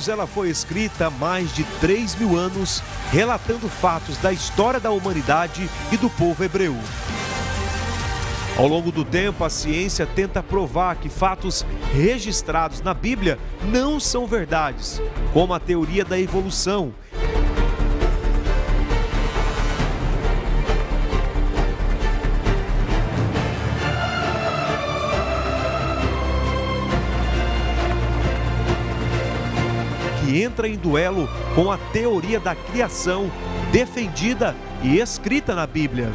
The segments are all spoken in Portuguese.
menos ela foi escrita há mais de 3.000 anos, relatando fatos da história da humanidade e do povo hebreu. Ao longo do tempo, a ciência tenta provar que fatos registrados na Bíblia não são verdades, como a teoria da evolução. Que entra em duelo com a teoria da criação, defendida e escrita na Bíblia.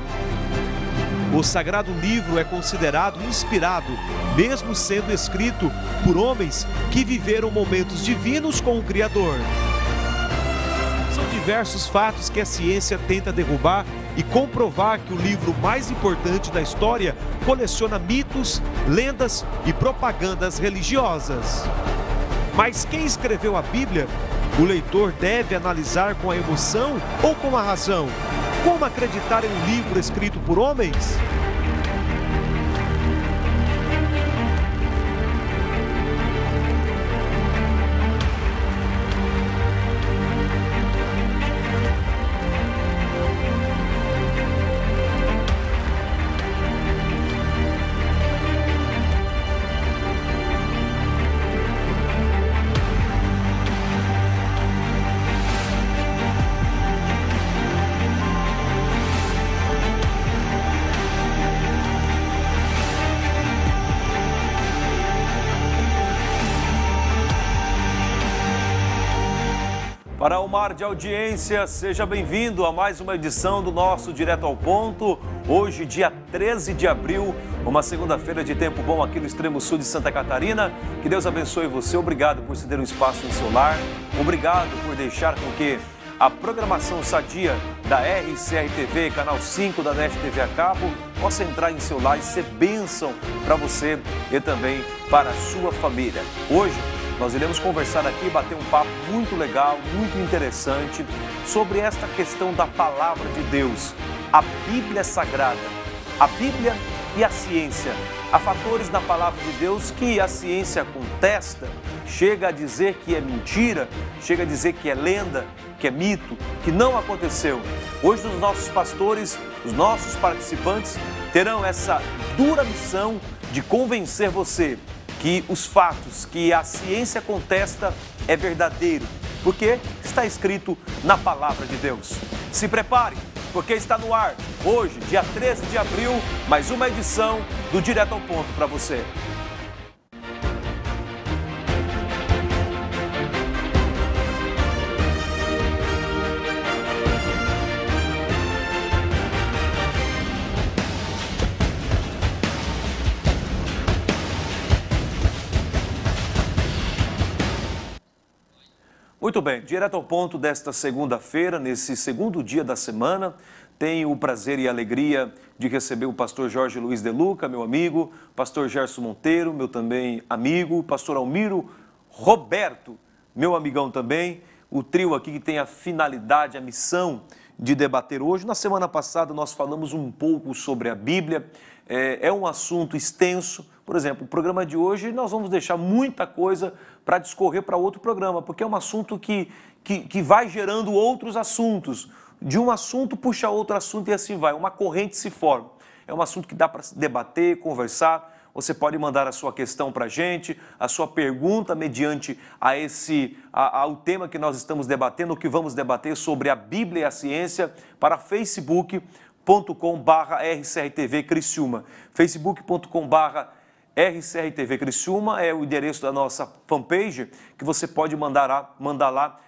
O Sagrado Livro é considerado inspirado, mesmo sendo escrito por homens que viveram momentos divinos com o Criador. São diversos fatos que a ciência tenta derrubar e comprovar que o livro mais importante da história coleciona mitos, lendas e propagandas religiosas. Mas quem escreveu a Bíblia? O leitor deve analisar com a emoção ou com a razão? Como acreditar em um livro escrito por homens? Para o mar de audiência, seja bem-vindo a mais uma edição do nosso Direto ao Ponto. Hoje, dia 13 de abril, uma segunda-feira de tempo bom aqui no extremo sul de Santa Catarina. Que Deus abençoe você. Obrigado por ceder um espaço em seu lar. Obrigado por deixar com que a programação sadia da RCR-TV, canal 5 da NET TV a cabo, possa entrar em seu lar e ser bênção para você e também para a sua família. Hoje, nós iremos conversar aqui, bater um papo muito legal, muito interessante sobre esta questão da palavra de Deus, a Bíblia Sagrada, a Bíblia e a ciência. Há fatores na palavra de Deus que a ciência contesta, chega a dizer que é mentira, chega a dizer que é lenda, que é mito, que não aconteceu. Hoje os nossos pastores, os nossos participantes terão essa dura missão de convencer você que os fatos que a ciência contesta é verdadeiro, porque está escrito na palavra de Deus. Se prepare, porque está no ar, hoje, dia 13 de abril, mais uma edição do Direto ao Ponto para você. Muito bem, direto ao ponto desta segunda-feira, nesse segundo dia da semana, tenho o prazer e a alegria de receber o pastor Jorge Luiz de Luca, meu amigo, pastor Gerson Monteiro, meu também amigo, pastor Almiro Roberto, meu amigão também, o trio aqui que tem a finalidade, a missão de debater hoje. Na semana passada nós falamos um pouco sobre a Bíblia, é um assunto extenso. Por exemplo, o programa de hoje nós vamos deixar muita coisa para discorrer para outro programa, porque é um assunto que vai gerando outros assuntos. De um assunto puxa outro assunto e assim vai, uma corrente se forma. É um assunto que dá para debater, conversar. Você pode mandar a sua questão para a gente, a sua pergunta mediante ao tema que nós estamos debatendo, o que vamos debater sobre a Bíblia e a ciência, para facebook.com/RCRTV Criciúma. facebook.com/RCRTV Criciúma é o endereço da nossa fanpage, que você pode mandar lá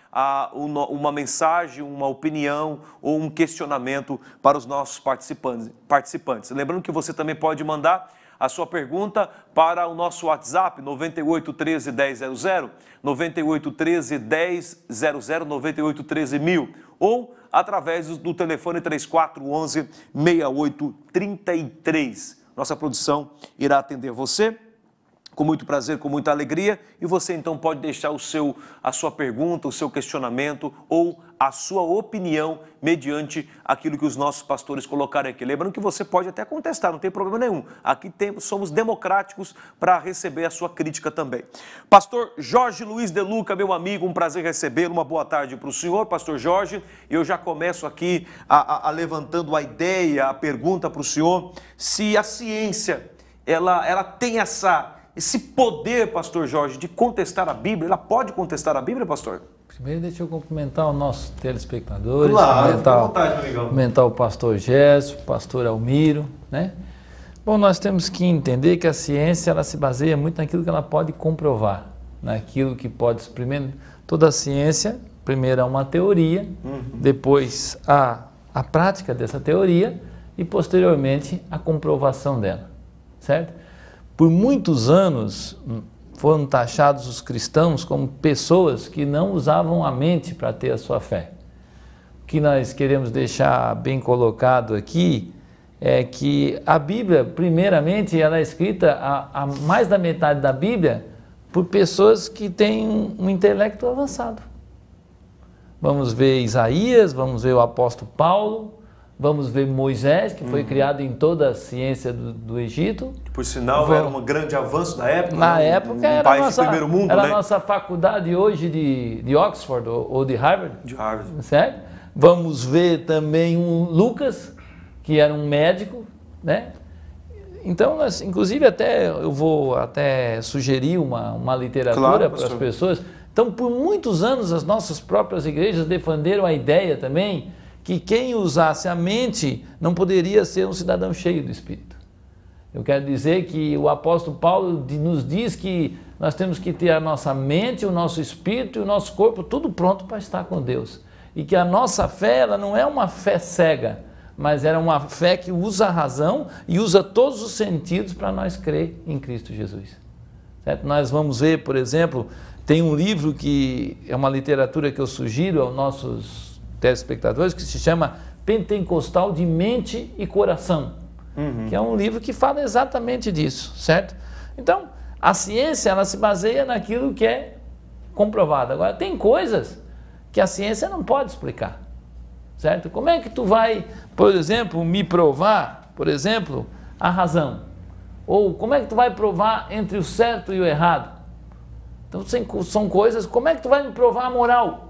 uma mensagem, uma opinião ou um questionamento para os nossos participantes. Lembrando que você também pode mandar a sua pergunta para o nosso WhatsApp 9813 1000, 9813 1000, 9813 1000, ou através do telefone 3411 6833. Nossa produção irá atender você com muito prazer, com muita alegria, e você então pode deixar a sua pergunta, o seu questionamento ou a sua opinião mediante aquilo que os nossos pastores colocarem aqui. Lembrando que você pode até contestar, não tem problema nenhum. Aqui somos democráticos para receber a sua crítica também. Pastor Jorge Luiz de Luca, meu amigo, um prazer recebê-lo. Uma boa tarde para o senhor, pastor Jorge. Eu já começo aqui levantando a ideia, a pergunta para o senhor, se a ciência ela tem esse poder, pastor Jorge, de contestar a Bíblia. Ela pode contestar a Bíblia, pastor? Primeiro, deixa eu cumprimentar os nossos telespectadores, claro, fica à vontade, amigão. Cumprimentar o pastor Gerson, o pastor Almiro, né? Bom, nós temos que entender que a ciência ela se baseia muito naquilo que ela pode comprovar, naquilo que pode experimentar. Toda a ciência, primeiro é uma teoria, depois a prática dessa teoria e posteriormente a comprovação dela, certo? Por muitos anos foram taxados os cristãos como pessoas que não usavam a mente para ter a sua fé. O que nós queremos deixar bem colocado aqui é que a Bíblia, primeiramente, ela é escrita, a mais da metade da Bíblia, por pessoas que têm um intelecto avançado. Vamos ver Isaías, vamos ver o apóstolo Paulo, vamos ver Moisés, que foi criado em toda a ciência do Egito. Por sinal, era um grande avanço da época. Na época era país de primeiro mundo, era né? a nossa faculdade hoje de Oxford ou de Harvard. De Harvard. Certo? Vamos ver também um Lucas, que era um médico, né? Então, inclusive, eu vou até sugerir uma literatura para as pessoas. Então, por muitos anos, as nossas próprias igrejas defenderam a ideia também que quem usasse a mente não poderia ser um cidadão cheio do Espírito. Eu quero dizer que o apóstolo Paulo nos diz que nós temos que ter a nossa mente, o nosso espírito e o nosso corpo tudo pronto para estar com Deus. E que a nossa fé ela não é uma fé cega, mas era uma fé que usa a razão e usa todos os sentidos para nós crer em Cristo Jesus. Certo? Nós vamos ver, por exemplo, tem um livro que é uma literatura que eu sugiro aos nossos telespectadores, que se chama Pentecostal de Mente e Coração, que é um livro que fala exatamente disso, certo? Então, a ciência, ela se baseia naquilo que é comprovado. Agora, tem coisas que a ciência não pode explicar, certo? Como é que tu vai, por exemplo, me provar, por exemplo, a razão? Ou como é que tu vai provar entre o certo e o errado? Então, são coisas, como é que tu vai me provar a moral?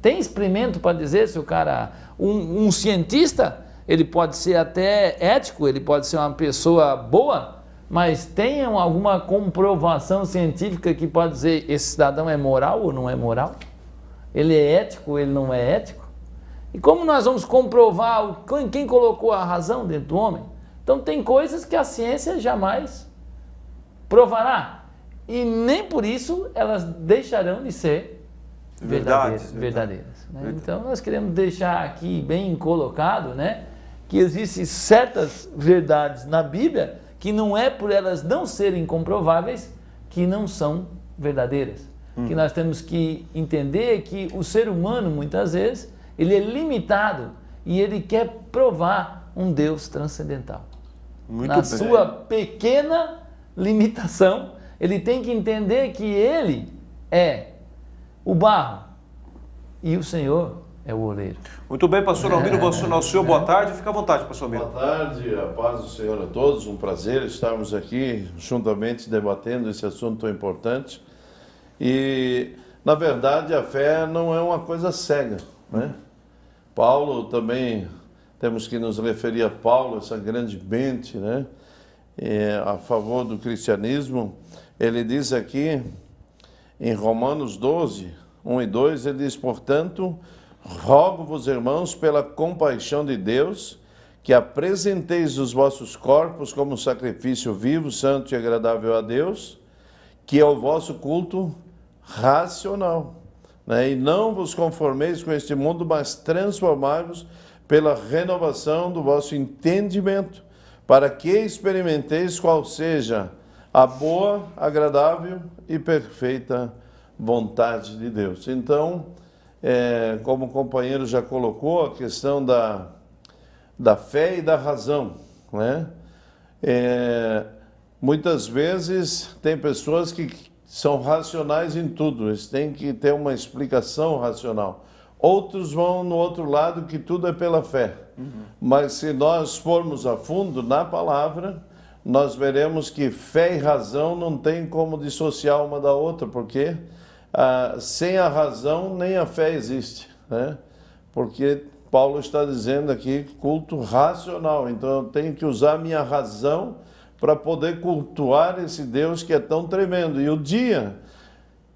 Tem experimento para dizer se o cara, um cientista, ele pode ser até ético, ele pode ser uma pessoa boa, mas tem alguma comprovação científica que pode dizer esse cidadão é moral ou não é moral? Ele é ético ou ele não é ético? E como nós vamos comprovar quem colocou a razão dentro do homem? Então tem coisas que a ciência jamais provará e nem por isso elas deixarão de ser verdadeiras. Né? Então nós queremos deixar aqui bem colocado, né, que existem certas verdades na Bíblia que não é por elas não serem comprováveis que não são verdadeiras. Que nós temos que entender que o ser humano muitas vezes ele é limitado e ele quer provar um Deus transcendental. Na sua pequena limitação, ele tem que entender que ele é o barro e o Senhor é o oleiro. Muito bem, pastor Almiro, vou acionar o senhor. Boa tarde, fica à vontade, pastor Almiro. Boa tarde, a paz do Senhor a todos, um prazer estarmos aqui juntamente debatendo esse assunto tão importante. E, na verdade, a fé não é uma coisa cega, né? Paulo também, temos que nos referir a Paulo, essa grande mente, né? A favor do cristianismo. Ele diz aqui, em Romanos 12, 1 e 2, ele diz, portanto, rogo-vos, irmãos, pela compaixão de Deus, que apresenteis os vossos corpos como sacrifício vivo, santo e agradável a Deus, que é o vosso culto racional, né? E não vos conformeis com este mundo, mas transformai-vos pela renovação do vosso entendimento, para que experimenteis qual seja a boa, agradável e perfeita vontade de Deus. Então, como o companheiro já colocou, a questão da fé e da razão, né? muitas vezes tem pessoas que são racionais em tudo, eles têm que ter uma explicação racional. Outros vão no outro lado, que tudo é pela fé. Mas se nós formos a fundo na palavra, nós veremos que fé e razão não tem como dissociar uma da outra, porque sem a razão nem a fé existe, né? Porque Paulo está dizendo aqui culto racional, então eu tenho que usar a minha razão para poder cultuar esse Deus que é tão tremendo. E o dia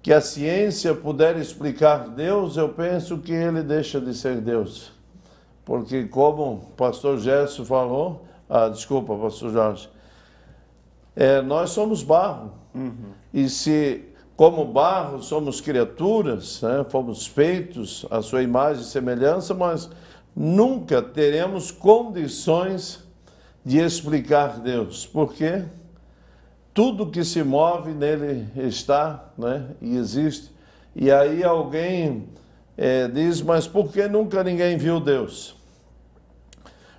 que a ciência puder explicar Deus, eu penso que ele deixa de ser Deus. Porque como o pastor Gerson falou, desculpa, pastor Jorge, nós somos barro. E se, como barro, somos criaturas, né, fomos feitos à sua imagem e semelhança, mas nunca teremos condições de explicar Deus. Por quê? Tudo que se move nele está, né, e existe. E aí alguém diz, mas por que nunca ninguém viu Deus?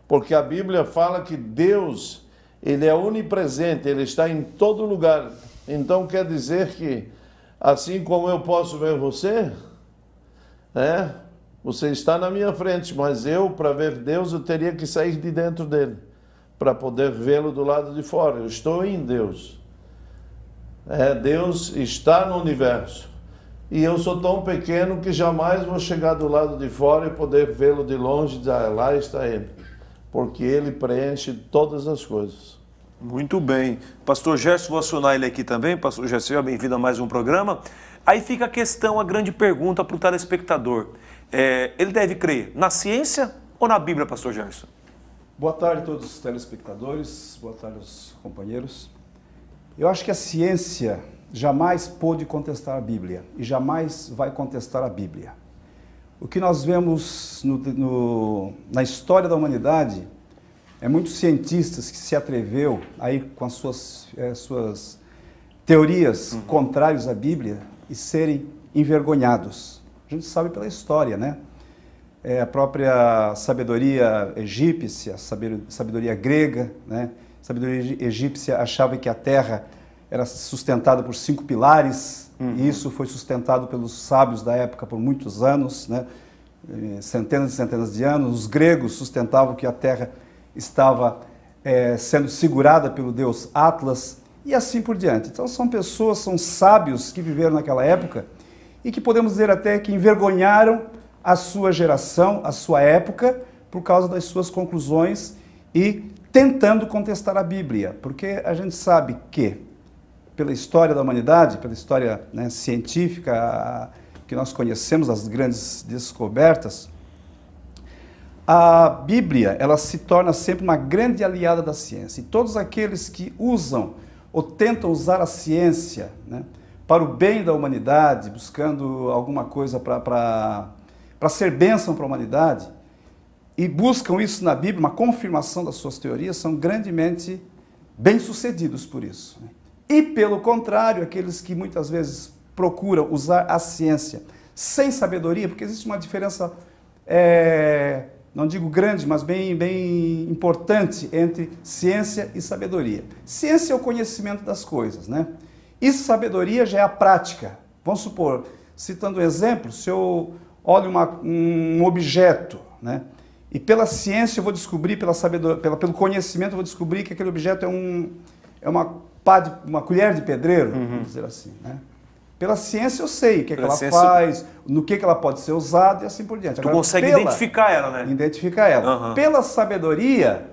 Porque a Bíblia fala que Deus, ele é onipresente, ele está em todo lugar. Então quer dizer que, assim como eu posso ver você, você está na minha frente, mas eu, para ver Deus, eu teria que sair de dentro dele, para poder vê-lo do lado de fora. Eu estou em Deus. Deus está no universo. E eu sou tão pequeno que jamais vou chegar do lado de fora e poder vê-lo de longe e dizer, lá está ele. Porque ele preenche todas as coisas. Muito bem. Pastor Gerson, vou acionar ele aqui também. Pastor Gerson, seja bem-vindo a mais um programa. Aí fica a questão, a grande pergunta para o telespectador. Ele deve crer na ciência ou na Bíblia, pastor Gerson? Boa tarde a todos os telespectadores, boa tarde aos companheiros. Eu acho que a ciência jamais pôde contestar a Bíblia e jamais vai contestar a Bíblia. O que nós vemos na história da humanidade é muitos cientistas que se atreveu aí com as suas teorias contrárias à Bíblia e serem envergonhados. A gente sabe pela história, né? A própria sabedoria egípcia, sabedoria grega, né? A sabedoria egípcia achava que a terra era sustentada por 5 pilares, e isso foi sustentado pelos sábios da época por muitos anos, né? Centenas e centenas de anos. Os gregos sustentavam que a terra estava sendo segurada pelo deus Atlas, e assim por diante. Então são pessoas, são sábios que viveram naquela época e que podemos dizer até que envergonharam a sua geração, a sua época, por causa das suas conclusões e tentando contestar a Bíblia, porque a gente sabe que, pela história da humanidade, pela história, né, científica que nós conhecemos, as grandes descobertas, a Bíblia, ela se torna sempre uma grande aliada da ciência. E todos aqueles que usam ou tentam usar a ciência, né, para o bem da humanidade, buscando alguma coisa para ser bênção para a humanidade, e buscam isso na Bíblia, uma confirmação das suas teorias, são grandemente bem-sucedidos por isso. E, pelo contrário, aqueles que muitas vezes procuram usar a ciência sem sabedoria, porque existe uma diferença, não digo grande, mas bem importante entre ciência e sabedoria. Ciência é o conhecimento das coisas, né? E sabedoria já é a prática. Vamos supor, citando um exemplo, se eu olho um objeto, né? E pela ciência eu vou descobrir, pelo conhecimento eu vou descobrir que aquele objeto é uma colher de pedreiro, vamos dizer assim, né? Pela ciência eu sei o que ela faz, no que ela pode ser usada e assim por diante. Tu consegue identificar ela, né? Identificar ela. Pela sabedoria,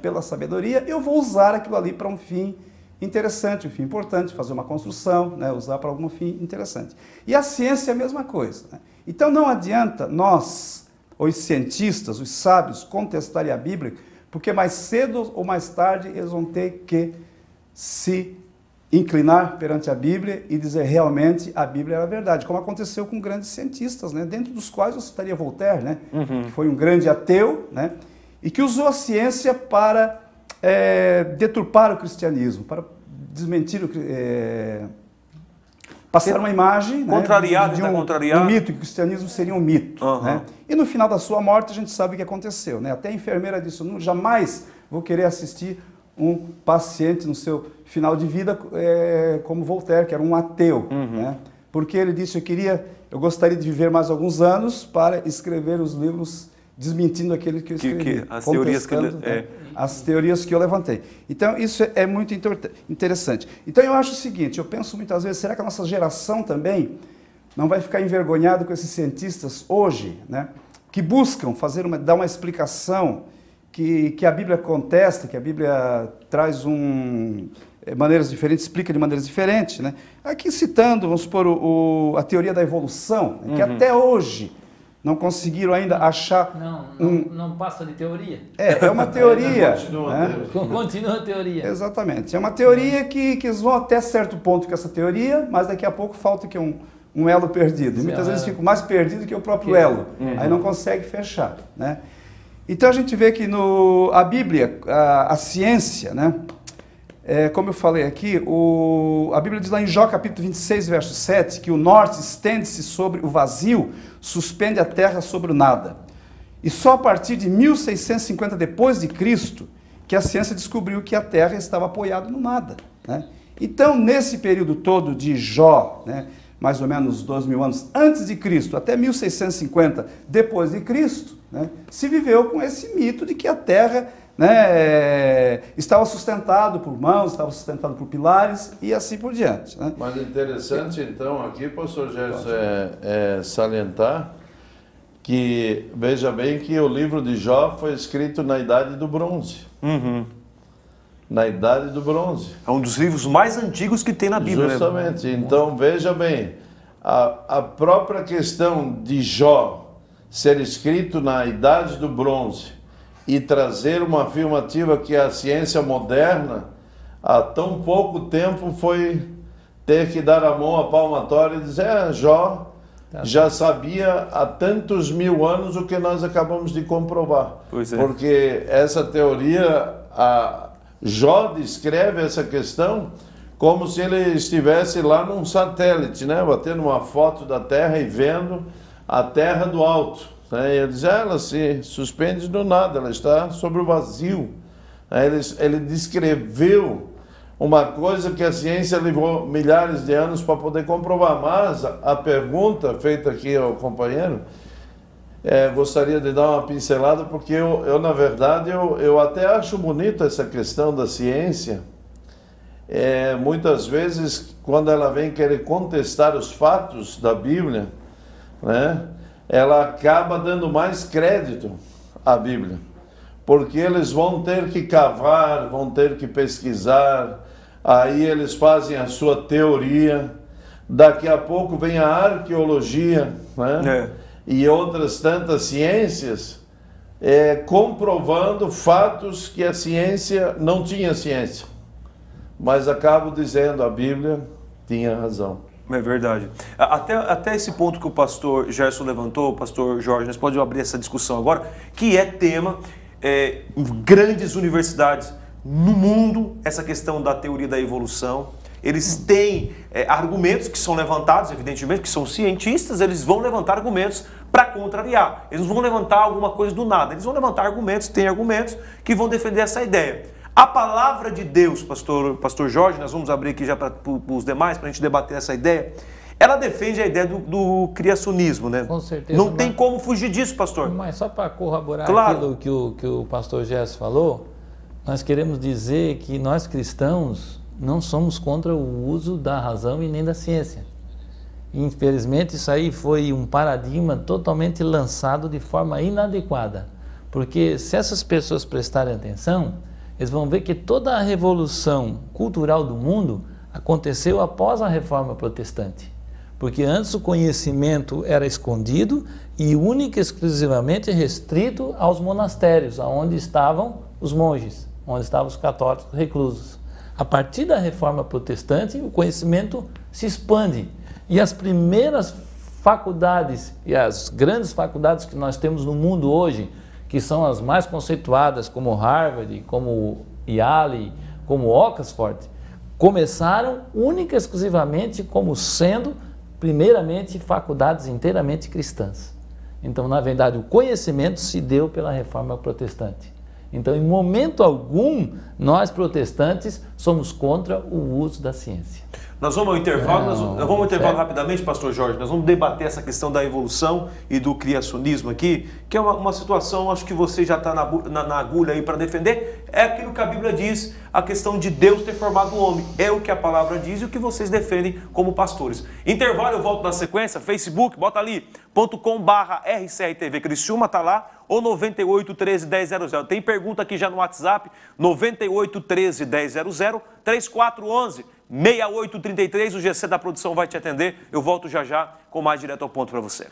eu vou usar aquilo ali para um fim interessante, um fim importante, fazer uma construção, né? Usar para algum fim interessante. E a ciência é a mesma coisa, né? Então não adianta nós, os cientistas, os sábios, contestarem a Bíblia, porque mais cedo ou mais tarde eles vão ter que se inclinar perante a Bíblia e dizer realmente a Bíblia era a verdade, como aconteceu com grandes cientistas, né? Dentro dos quais eu citaria Voltaire, né? Que foi um grande ateu, né? E que usou a ciência para deturpar o cristianismo, para desmentir passar uma imagem, contrariar, né, de um mito, que o cristianismo seria um mito. Né? E no final da sua morte a gente sabe o que aconteceu. Né? Até a enfermeira disse, jamais vou querer assistir um paciente no seu final de vida, como Voltaire, que era um ateu, né? Porque ele disse, eu gostaria de viver mais alguns anos para escrever os livros desmentindo aquele que eu escrevi, as teorias que as teorias que eu levantei. Então, isso é muito interessante. Então, eu acho o seguinte, eu penso muitas vezes, será que a nossa geração também não vai ficar envergonhada com esses cientistas hoje, né, que buscam dar uma explicação que a Bíblia contesta, que a Bíblia traz maneiras diferentes, explica de maneiras diferentes, né? Aqui citando, vamos supor, a teoria da evolução, que até hoje não conseguiram ainda achar... Não passa de teoria. É uma teoria. Continua a teoria. Exatamente. É uma teoria que eles vão até certo ponto com essa teoria, mas daqui a pouco falta que um elo perdido. E muitas vezes ficam mais perdidos que o próprio elo. Aí não consegue fechar, né? Então a gente vê que a Bíblia, a ciência, né? Como eu falei aqui, a Bíblia diz lá em Jó capítulo 26, verso 7, que o norte estende-se sobre o vazio, suspende a terra sobre o nada. E só a partir de 1650 depois de Cristo que a ciência descobriu que a terra estava apoiada no nada, né? Então, nesse período todo de Jó, né, mais ou menos 2.000 anos antes de Cristo, até 1650 depois de Cristo, né, se viveu com esse mito de que a terra, né, estava sustentado por mãos, estava sustentado por pilares e assim por diante, né? Mas interessante, então, aqui, pastor Gerson, salientar que, veja bem, que o livro de Jó foi escrito na Idade do Bronze. Na Idade do Bronze. É um dos livros mais antigos que tem na Bíblia. Justamente. Então, veja bem, a própria questão de Jó ser escrito na Idade do Bronze e trazer uma afirmativa que a ciência moderna, há tão pouco tempo, foi ter que dar a mão à palmatória e dizer, Jó já sabia há tantos mil anos o que nós acabamos de comprovar. Pois é. Porque essa teoria, Jó descreve essa questão como se ele estivesse lá num satélite, né, batendo uma foto da Terra e vendo a Terra do alto. E ele diz, ela se suspende do nada, ela está sobre o vazio. Ele descreveu uma coisa que a ciência levou milhares de anos para poder comprovar. Mas a pergunta feita aqui ao companheiro, gostaria de dar uma pincelada, porque eu na verdade, eu até acho bonito essa questão da ciência. Muitas vezes, quando ela vem querer contestar os fatos da Bíblia, né, ela acaba dando mais crédito à Bíblia, porque eles vão ter que cavar, vão ter que pesquisar, aí eles fazem a sua teoria, daqui a pouco vem a arqueologia, né? E outras tantas ciências, comprovando fatos que a ciência não tinha ciência, mas acabo dizendo, a Bíblia tinha razão. É verdade. Até esse ponto que o pastor Gerson levantou, o pastor Jorge, nós podemos abrir essa discussão agora, que é tema em grandes universidades no mundo, essa questão da teoria da evolução. Eles têm argumentos que são levantados, evidentemente, que são cientistas, eles vão levantar argumentos para contrariar. Eles não vão levantar alguma coisa do nada, eles vão levantar argumentos, tem argumentos que vão defender essa ideia. A palavra de Deus, pastor Jorge, nós vamos abrir aqui já para os demais, para a gente debater essa ideia, ela defende a ideia do criacionismo, né? Com certeza. Não tem como fugir disso, pastor. Mas só para corroborar claro. aquilo que o pastor Gerson falou, nós queremos dizer que nós cristãos não somos contra o uso da razão e nem da ciência. Infelizmente, isso aí foi um paradigma totalmente lançado de forma inadequada. Porque se essas pessoas prestarem atenção, eles vão ver que toda a revolução cultural do mundo aconteceu após a Reforma Protestante. Porque antes o conhecimento era escondido e única e exclusivamente restrito aos monastérios, onde estavam os monges, onde estavam os católicos reclusos. A partir da Reforma Protestante, o conhecimento se expande. E as primeiras faculdades e as grandes faculdades que nós temos no mundo hoje, que são as mais conceituadas, como Harvard, como Yale, como Oxford, começaram única e exclusivamente como sendo, primeiramente, faculdades inteiramente cristãs. Então, na verdade, o conhecimento se deu pela Reforma Protestante. Então, em momento algum, nós protestantes somos contra o uso da ciência. Nós vamos ao intervalo, nós vamos ao intervalo rapidamente, pastor Jorge. Nós vamos debater essa questão da evolução e do criacionismo aqui, que é uma situação, acho que você já está na agulha aí para defender. É aquilo que a Bíblia diz, a questão de Deus ter formado o homem. É o que a palavra diz e o que vocês defendem como pastores. Intervalo, eu volto na sequência. Facebook, bota ali, .com/RCRTV Criciúma, tá lá, ou 98 13 1000. Tem pergunta aqui já no WhatsApp, 98 13 1000, 3411 6833, o GC da produção vai te atender. Eu volto já já com mais direto ao ponto para você.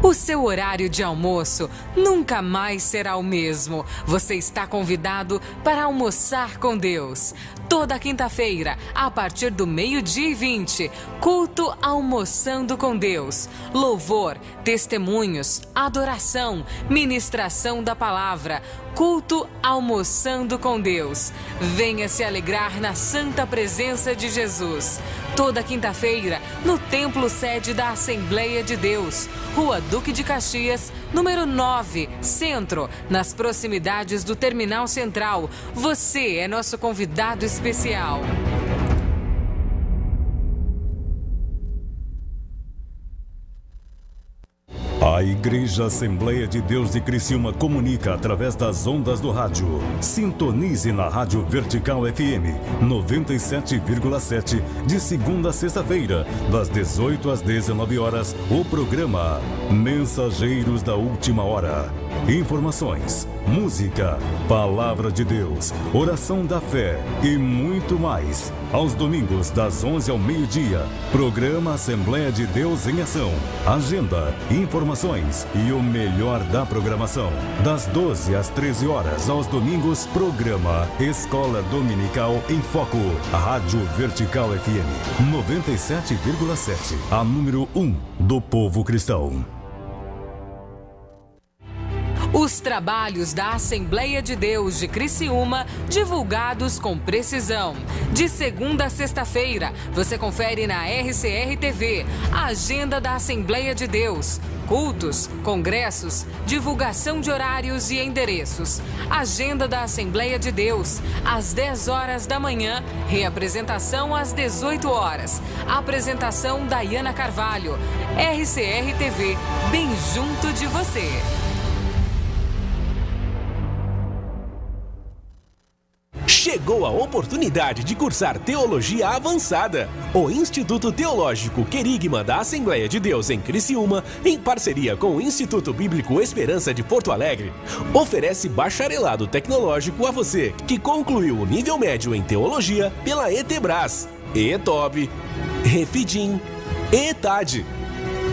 O seu horário de almoço nunca mais será o mesmo. Você está convidado para almoçar com Deus. Toda quinta-feira, a partir do 12h20, culto Almoçando com Deus. Louvor, testemunhos, adoração, ministração da palavra. Culto Almoçando com Deus. Venha se alegrar na santa presença de Jesus. Toda quinta-feira, no Templo Sede da Assembleia de Deus, Rua Duque de Caxias, número 9, Centro, nas proximidades do Terminal Central. Você é nosso convidado especial. A Igreja Assembleia de Deus de Criciúma comunica através das ondas do rádio. Sintonize na Rádio Vertical FM 97,7 de segunda a sexta-feira, das 18 às 19 horas, o programa Mensageiros da Última Hora. Informações, música, palavra de Deus, oração da fé e muito mais. Aos domingos, das 11 ao meio-dia, programa Assembleia de Deus em Ação. Agenda, informações e o melhor da programação. Das 12 às 13 horas, aos domingos, programa Escola Dominical em Foco. Rádio Vertical FM 97,7, a número 1 do povo cristão. Os trabalhos da Assembleia de Deus de Criciúma, divulgados com precisão. De segunda a sexta-feira, você confere na RCR-TV a agenda da Assembleia de Deus. Cultos, congressos, divulgação de horários e endereços. Agenda da Assembleia de Deus, às 10 horas da manhã, reapresentação às 18 horas. Apresentação Daiana Carvalho. RCR-TV, bem junto de você. Chegou a oportunidade de cursar Teologia Avançada. O Instituto Teológico Querigma da Assembleia de Deus em Criciúma, em parceria com o Instituto Bíblico Esperança de Porto Alegre, oferece bacharelado tecnológico a você que concluiu o nível médio em Teologia pela ETEBRAS, ETOB, Refidim, ETAD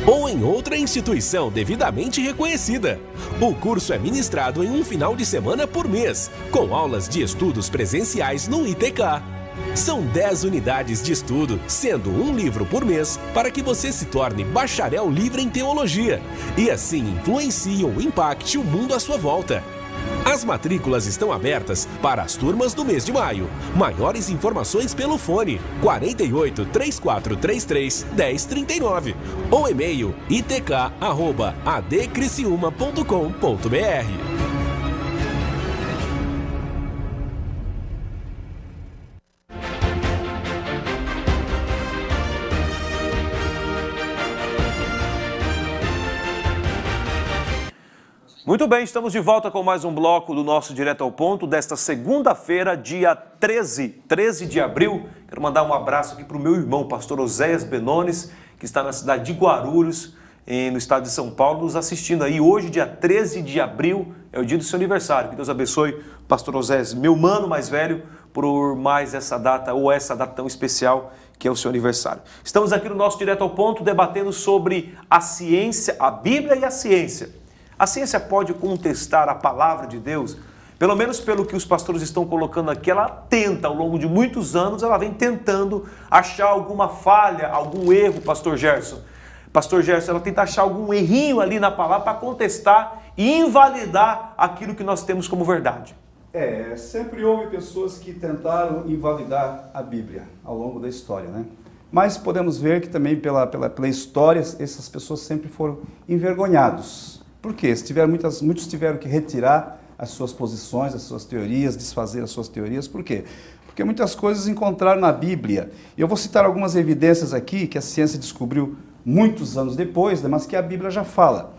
ou em outra instituição devidamente reconhecida. O curso é ministrado em um final de semana por mês, com aulas de estudos presenciais no ITK. São 10 unidades de estudo, sendo um livro por mês, para que você se torne bacharel livre em teologia e assim influencie ou impacte o mundo à sua volta. As matrículas estão abertas para as turmas do mês de maio. Maiores informações pelo fone 48 3433 1039 ou e-mail itk@adcriciuma.com.br. Muito bem, estamos de volta com mais um bloco do nosso Direto ao Ponto desta segunda-feira, dia 13 de abril. Quero mandar um abraço aqui para o meu irmão, pastor Oséias Benones, que está na cidade de Guarulhos, no estado de São Paulo, nos assistindo aí. Hoje, dia 13 de abril, é o dia do seu aniversário. Que Deus abençoe, pastor Oséias, meu mano mais velho, por mais essa data, ou essa data tão especial que é o seu aniversário. Estamos aqui no nosso Direto ao Ponto, debatendo sobre a ciência, a Bíblia e a ciência. A ciência pode contestar a palavra de Deus? Pelo menos pelo que os pastores estão colocando aqui, ela tenta, ao longo de muitos anos, ela vem tentando achar alguma falha, algum erro, pastor Gerson. Pastor Gerson, ela tenta achar algum errinho ali na palavra para contestar e invalidar aquilo que nós temos como verdade. Sempre houve pessoas que tentaram invalidar a Bíblia ao longo da história, né? Mas podemos ver que também pela história, essas pessoas sempre foram envergonhados. Por quê? Muitos tiveram que retirar as suas posições, as suas teorias, desfazer as suas teorias. Por quê? Porque muitas coisas encontraram na Bíblia. E eu vou citar algumas evidências aqui que a ciência descobriu muitos anos depois, né, mas que a Bíblia já fala.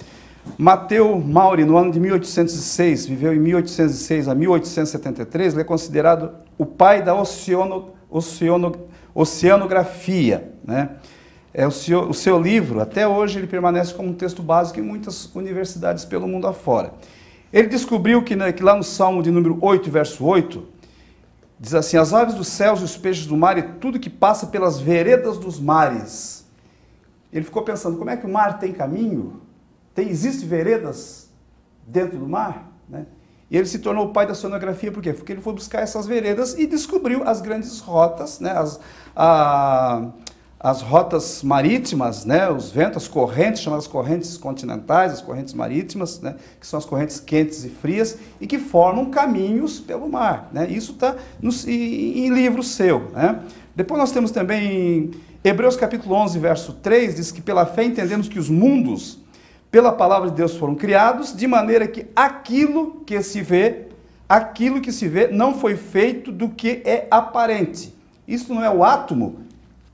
Matthew Maury, no ano de 1806, viveu em 1806 a 1873, ele é considerado o pai da oceanografia, né? O seu livro, até hoje, ele permanece como um texto básico em muitas universidades pelo mundo afora. Ele descobriu que lá no Salmo de número 8, verso 8, diz assim: as aves dos céus e os peixes do mar e tudo que passa pelas veredas dos mares. Ele ficou pensando, como é que o mar tem caminho? Existem veredas dentro do mar? Né? E ele se tornou o pai da oceanografia, por quê? Porque ele foi buscar essas veredas e descobriu as grandes rotas, né? As rotas marítimas, né? Os ventos, as correntes, chamadas correntes continentais, as correntes marítimas, né? Que são as correntes quentes e frias, e que formam caminhos pelo mar. Né? Isso está em livro seu. Né? Depois nós temos também, Hebreus capítulo 11, verso 3, diz que pela fé entendemos que os mundos, pela palavra de Deus, foram criados, de maneira que aquilo que se vê não foi feito do que é aparente. Isso não é o átomo,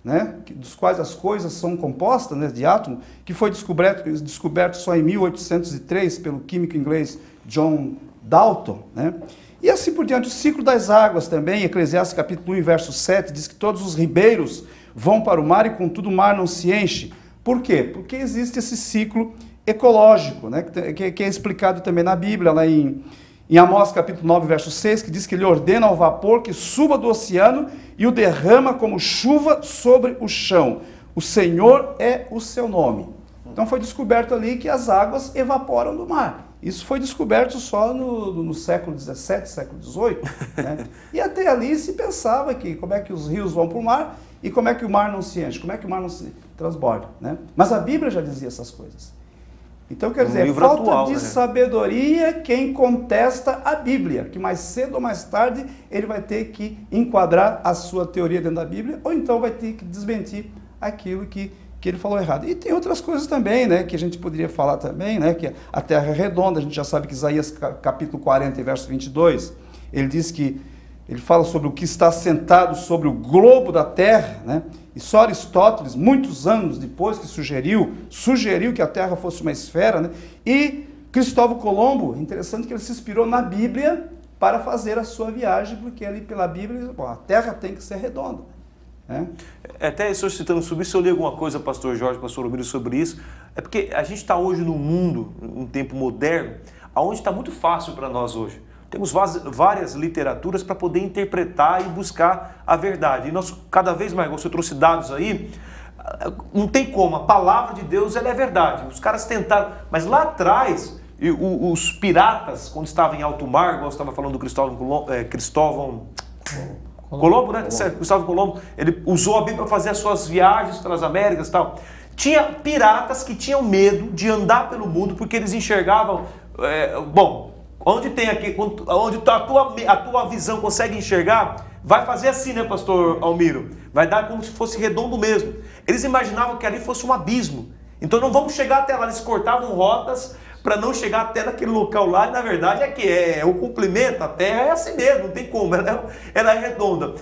né, dos quais as coisas são compostas, né, de átomo, que foi descoberto só em 1803 pelo químico inglês John Dalton. Né? E assim por diante, o ciclo das águas também, Eclesiastes capítulo 1, verso 7, diz que todos os ribeiros vão para o mar e contudo o mar não se enche. Por quê? Porque existe esse ciclo ecológico, né, que é explicado também na Bíblia, lá em Amós capítulo 9, verso 6, que diz que ele ordena ao vapor que suba do oceano e o derrama como chuva sobre o chão. O Senhor é o seu nome. Então foi descoberto ali que as águas evaporam do mar. Isso foi descoberto só no século XVII, século XVIII. Né? E até ali se pensava que como é que os rios vão para o mar e como é que o mar não se enche, como é que o mar não se transborda. Né? Mas a Bíblia já dizia essas coisas. Então, quer dizer, falta atual, de sabedoria quem contesta a Bíblia, que mais cedo ou mais tarde ele vai ter que enquadrar a sua teoria dentro da Bíblia, ou então vai ter que desmentir aquilo que ele falou errado. E tem outras coisas também, né, que a gente poderia falar também, né, que a Terra é redonda. A gente já sabe que Isaías capítulo 40, verso 22, ele fala sobre o que está sentado sobre o globo da Terra, né? E só Aristóteles, muitos anos depois, que sugeriu que a Terra fosse uma esfera, né? E Cristóvão Colombo, interessante que ele se inspirou na Bíblia para fazer a sua viagem, porque ali pela Bíblia, a Terra tem que ser redonda. Né? Até estou citando sobre isso, eu li alguma coisa, pastor Jorge, pastor Omiro, sobre isso. É porque a gente está hoje num mundo, um tempo moderno, onde está muito fácil para nós hoje. Temos várias literaturas para poder interpretar e buscar a verdade. E nós, cada vez mais, você trouxe dados aí, não tem como, a palavra de Deus ela é verdade. Os caras tentaram, mas lá atrás, os piratas, quando estavam em alto mar, igual você estava falando do Cristóvão Colombo, né? Cristóvão Colombo, ele usou a Bíblia para fazer as suas viagens pelas Américas e tal. Tinha piratas que tinham medo de andar pelo mundo porque eles enxergavam, onde tem aqui, onde a tua visão consegue enxergar, vai fazer assim, né, pastor Almiro? Vai dar como se fosse redondo mesmo. Eles imaginavam que ali fosse um abismo. Então não vamos chegar até lá. Eles cortavam rotas para não chegar até naquele local lá. E na verdade é o comprimento, a Terra é assim mesmo, não tem como. Ela é redonda.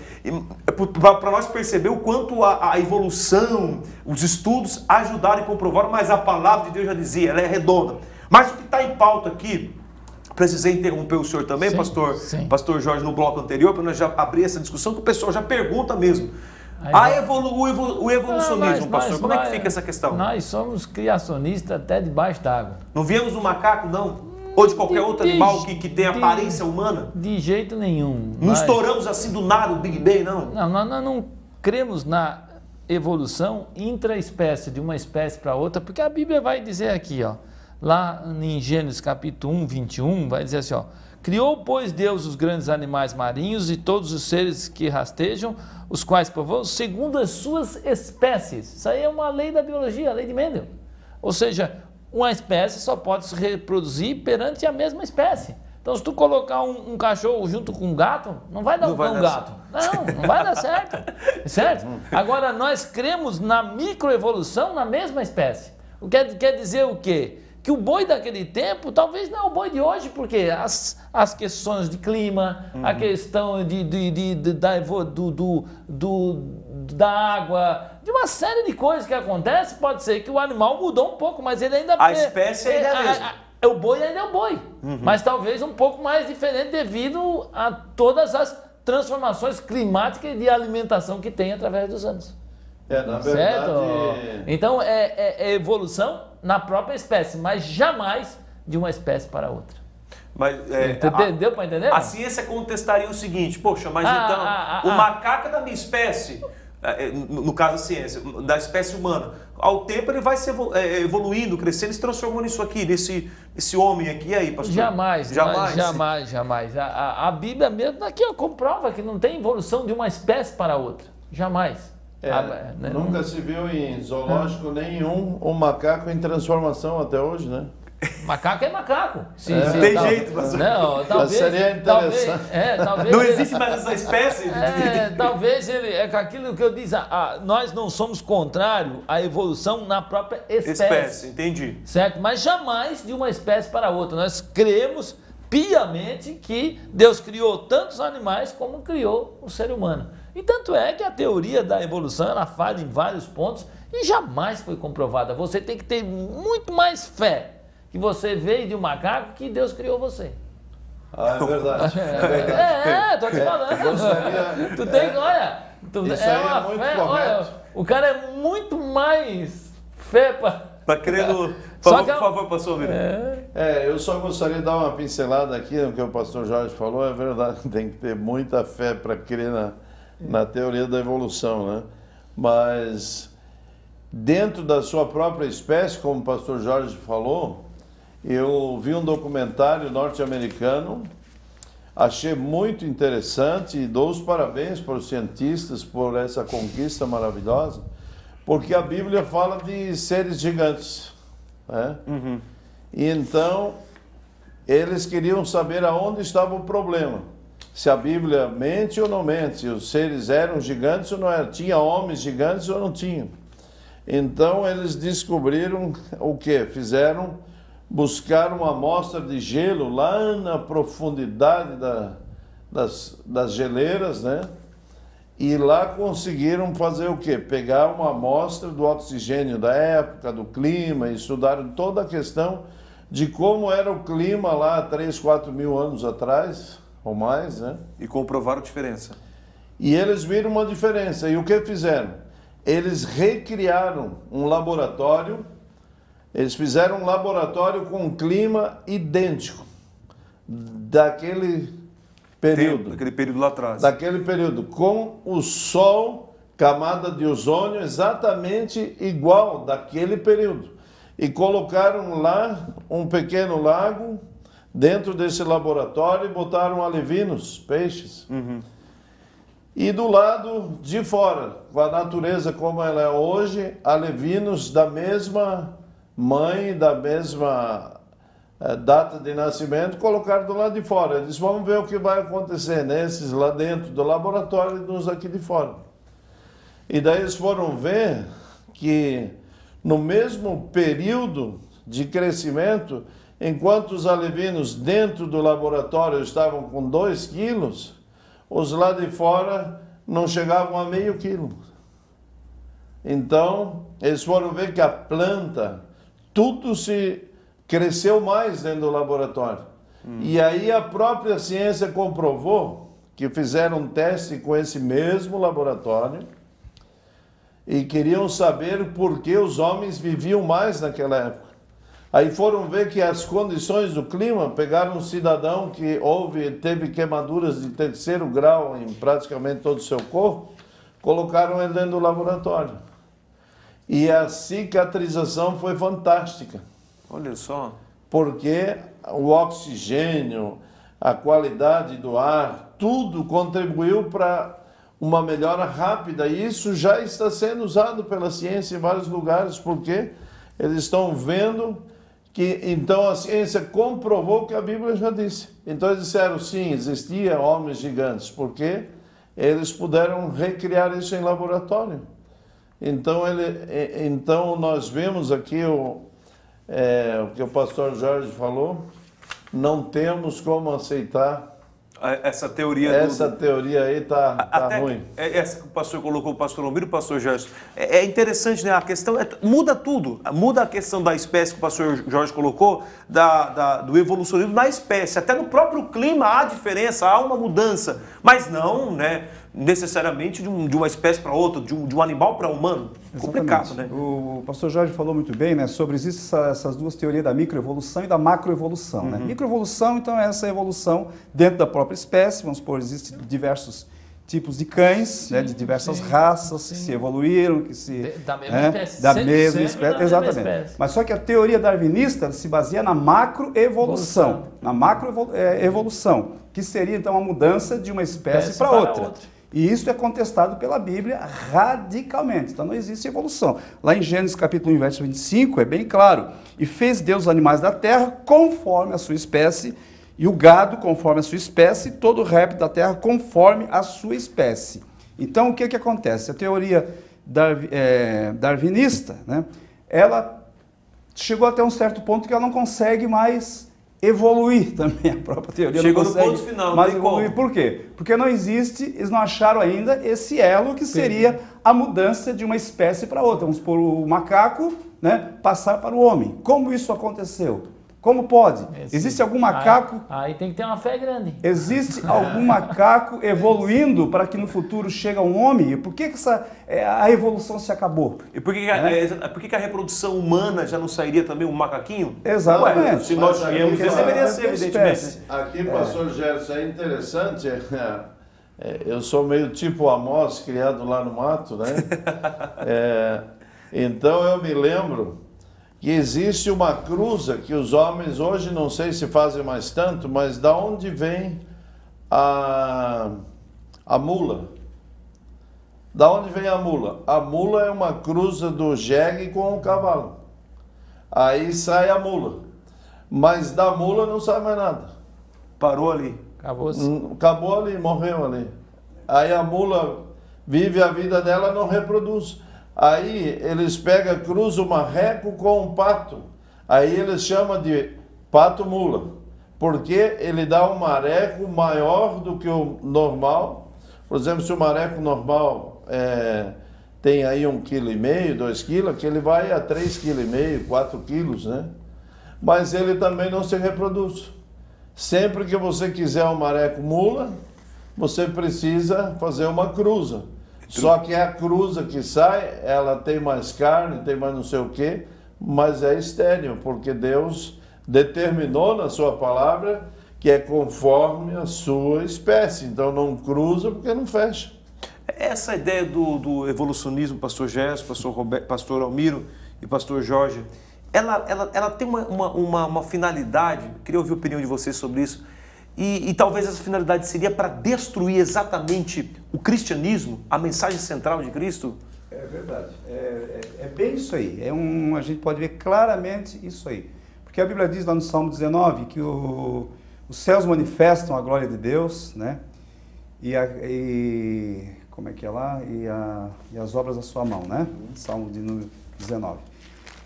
Para nós perceber o quanto a evolução, os estudos ajudaram e comprovaram, mas a palavra de Deus já dizia, ela é redonda. Mas o que está em pauta aqui, precisei interromper o senhor também, sim. Pastor Jorge, no bloco anterior, para nós já abrir essa discussão, que o pessoal já pergunta mesmo. O evolucionismo, pastor, como é que fica essa questão? Nós somos criacionistas até debaixo d'água. Não viemos do macaco, não? Ou de qualquer outro animal que tem aparência humana? De jeito nenhum. Não estouramos assim do nada o Big Bang, não? Não, nós não cremos na evolução intraespécie, de uma espécie para outra, porque a Bíblia vai dizer aqui, ó, lá em Gênesis capítulo 1, 21, vai dizer assim, ó: criou, pois, Deus os grandes animais marinhos e todos os seres que rastejam, os quais povoam, segundo as suas espécies. Isso aí é uma lei da biologia, a lei de Mendel. Ou seja, uma espécie só pode se reproduzir perante a mesma espécie. Então, se tu colocar um cachorro junto com um gato, não vai dar um gato. Não vai dar certo. Certo? Agora, nós cremos na microevolução na mesma espécie. O que quer dizer o quê? Que o boi daquele tempo talvez não é o boi de hoje, porque as questões de clima, a questão da água, de uma série de coisas que acontece, pode ser que o animal mudou um pouco, mas ele ainda... A espécie ainda é a mesma. O boi ainda é o boi, mas talvez um pouco mais diferente devido a todas as transformações climáticas e de alimentação que tem através dos anos. Na verdade... Certo? Então, é evolução na própria espécie, mas jamais de uma espécie para outra. Mas, deu para entender? A ciência contestaria o seguinte, poxa, mas então, o macaco é da minha espécie, no caso a ciência, da espécie humana, ao tempo ele vai se evoluindo, crescendo e se transformando nisso aqui, nesse homem aqui, e aí, pastor? Jamais. A Bíblia mesmo aqui comprova que não tem evolução de uma espécie para outra. Jamais. Nunca se viu em zoológico nenhum um macaco em transformação até hoje, né? Macaco é macaco. Tem jeito, pastor. Não, talvez, seria interessante. Talvez não existe mais essa espécie? Talvez ele é aquilo que eu disse, nós não somos contrários à evolução na própria espécie. Entendi. Certo? Mas jamais de uma espécie para outra. Nós cremos piamente que Deus criou tantos animais como criou o ser humano. E tanto é que a teoria da evolução ela falha em vários pontos e jamais foi comprovada. Você tem que ter muito mais fé que você veio de um macaco que Deus criou você. É verdade. Tô te falando. Tu tem que, olha, isso aí é muito fé, correto. olha, o cara é muito mais fé para crer no... Por favor, pastor Vira. Eu só gostaria de dar uma pincelada aqui no que o pastor Jorge falou. É verdade, tem que ter muita fé para crer na teoria da evolução, né? Mas dentro da sua própria espécie, como o pastor Jorge falou, eu vi um documentário norte-americano, achei muito interessante e dou os parabéns para os cientistas por essa conquista maravilhosa, porque a Bíblia fala de seres gigantes, né? E então eles queriam saber aonde estava o problema. Se a Bíblia mente ou não mente, os seres eram gigantes ou não eram, tinha homens gigantes ou não tinham. Então eles descobriram o que? Buscaram uma amostra de gelo lá na profundidade das geleiras, né? E lá conseguiram fazer o quê? Pegar uma amostra do oxigênio da época, do clima, e estudaram toda a questão de como era o clima lá 3, 4 mil anos atrás, ou mais, né? E comprovaram a diferença. E eles viram uma diferença. E o que fizeram? Eles recriaram um laboratório, eles fizeram um laboratório com um clima idêntico daquele período. Daquele período lá atrás. Daquele período, com o Sol, camada de ozônio exatamente igual daquele período. E colocaram lá um pequeno lago dentro desse laboratório e botaram alevinos, peixes. E do lado de fora, com a natureza como ela é hoje, alevinos da mesma mãe, da mesma data de nascimento, colocaram do lado de fora. Eles vão ver o que vai acontecer nesses lá dentro do laboratório e nos aqui de fora. E daí eles foram ver que no mesmo período de crescimento, enquanto os alevinos dentro do laboratório estavam com 2 quilos, os lá de fora não chegavam a meio quilo. Então, eles foram ver que a planta, tudo se cresceu mais dentro do laboratório. E aí a própria ciência comprovou que fizeram um teste com esse mesmo laboratório e queriam saber por que os homens viviam mais naquela época. Aí foram ver que as condições do clima, pegaram um cidadão que teve queimaduras de 3º grau em praticamente todo o seu corpo, colocaram ele dentro do laboratório. E a cicatrização foi fantástica. Olha só. Porque o oxigênio, a qualidade do ar, tudo contribuiu para uma melhora rápida. E isso já está sendo usado pela ciência em vários lugares, porque eles estão vendo que então a ciência comprovou que a Bíblia já disse. Então eles disseram sim, existiam homens gigantes, porque eles puderam recriar isso em laboratório. Então nós vemos aqui o que o pastor Jorge falou, não temos como aceitar essa teoria. Essa teoria aí tá ruim. Essa que o pastor colocou, o pastor Almiro e o pastor Jorge. É interessante, né? A questão muda tudo. Muda a questão da espécie que o pastor Jorge colocou, do evolucionismo na espécie. Até no próprio clima há diferença, há uma mudança. Mas não, né, necessariamente de uma espécie para outra, de um animal para humano. Complicado, né? O pastor Jorge falou muito bem, né, sobre existem essas duas teorias da microevolução e da macroevolução. Né? Microevolução, então, é essa evolução dentro da própria espécie. Vamos supor, existem diversos tipos de cães, né, de diversas raças que se evoluíram, que se... Da mesma espécie. Da mesma espécie, exatamente. Mas só que a teoria darwinista se baseia na macroevolução. Na macroevolução, que seria, então, a mudança de uma espécie para outra. E isso é contestado pela Bíblia radicalmente. Então não existe evolução. Lá em Gênesis capítulo 1, verso 25, é bem claro. E fez Deus os animais da terra conforme a sua espécie, e o gado conforme a sua espécie, e todo o réptil da terra conforme a sua espécie. Então o que acontece? A teoria darwinista, né, ela chegou até um certo ponto que ela não consegue mais evoluir também, a própria teoria chegou não consegue no ponto final, mais evoluir. Por quê? Porque não existe, eles não acharam ainda esse elo que seria a mudança de uma espécie para outra. Vamos supor, o macaco, né, passar para o homem. Como isso aconteceu? Como pode? Existe algum macaco... Aí tem que ter uma fé grande. Existe algum macaco evoluindo para que no futuro chegue um homem? E por que a evolução se acabou? E por que a reprodução humana já não sairia também um macaquinho? Exatamente. Ué, se nós tínhamos, isso deveria ser, evidentemente. Aqui, pastor Gerson, é interessante, eu sou meio tipo Amós, criado lá no mato, né? Então eu me lembro que existe uma cruza que os homens hoje não sei se fazem mais tanto, mas da onde vem a mula? Da onde vem a mula? A mula é uma cruza do jegue com o cavalo. Aí sai a mula. Mas da mula não sai mais nada. Parou ali. Acabou ali, morreu ali. Aí a mula vive a vida dela, não reproduz. Aí eles pegam, cruzam o marreco com um pato. Aí eles chamam de pato-mula, porque ele dá um mareco maior do que o normal. Por exemplo, se o mareco normal tem aí 1,5 kg, 2 kg, que ele vai a 3,5 kg, 4 kg, né? Mas ele também não se reproduz. Sempre que você quiser um mareco mula, você precisa fazer uma cruza. Só que a cruza que sai, ela tem mais carne, tem mais não sei o quê, mas é estéril, porque Deus determinou na sua palavra que é conforme a sua espécie. Então não cruza porque não fecha. Essa ideia do evolucionismo, pastor Gerson, pastor Almiro e pastor Jorge, ela tem uma finalidade, queria ouvir a opinião de vocês sobre isso, e talvez essa finalidade seria para destruir exatamente o cristianismo, a mensagem central de Cristo? É verdade, é bem isso aí, a gente pode ver claramente isso aí, porque a Bíblia diz lá no Salmo 19 que os céus manifestam a glória de Deus, né? Como é que é lá? E as obras da sua mão, né? Salmo 19.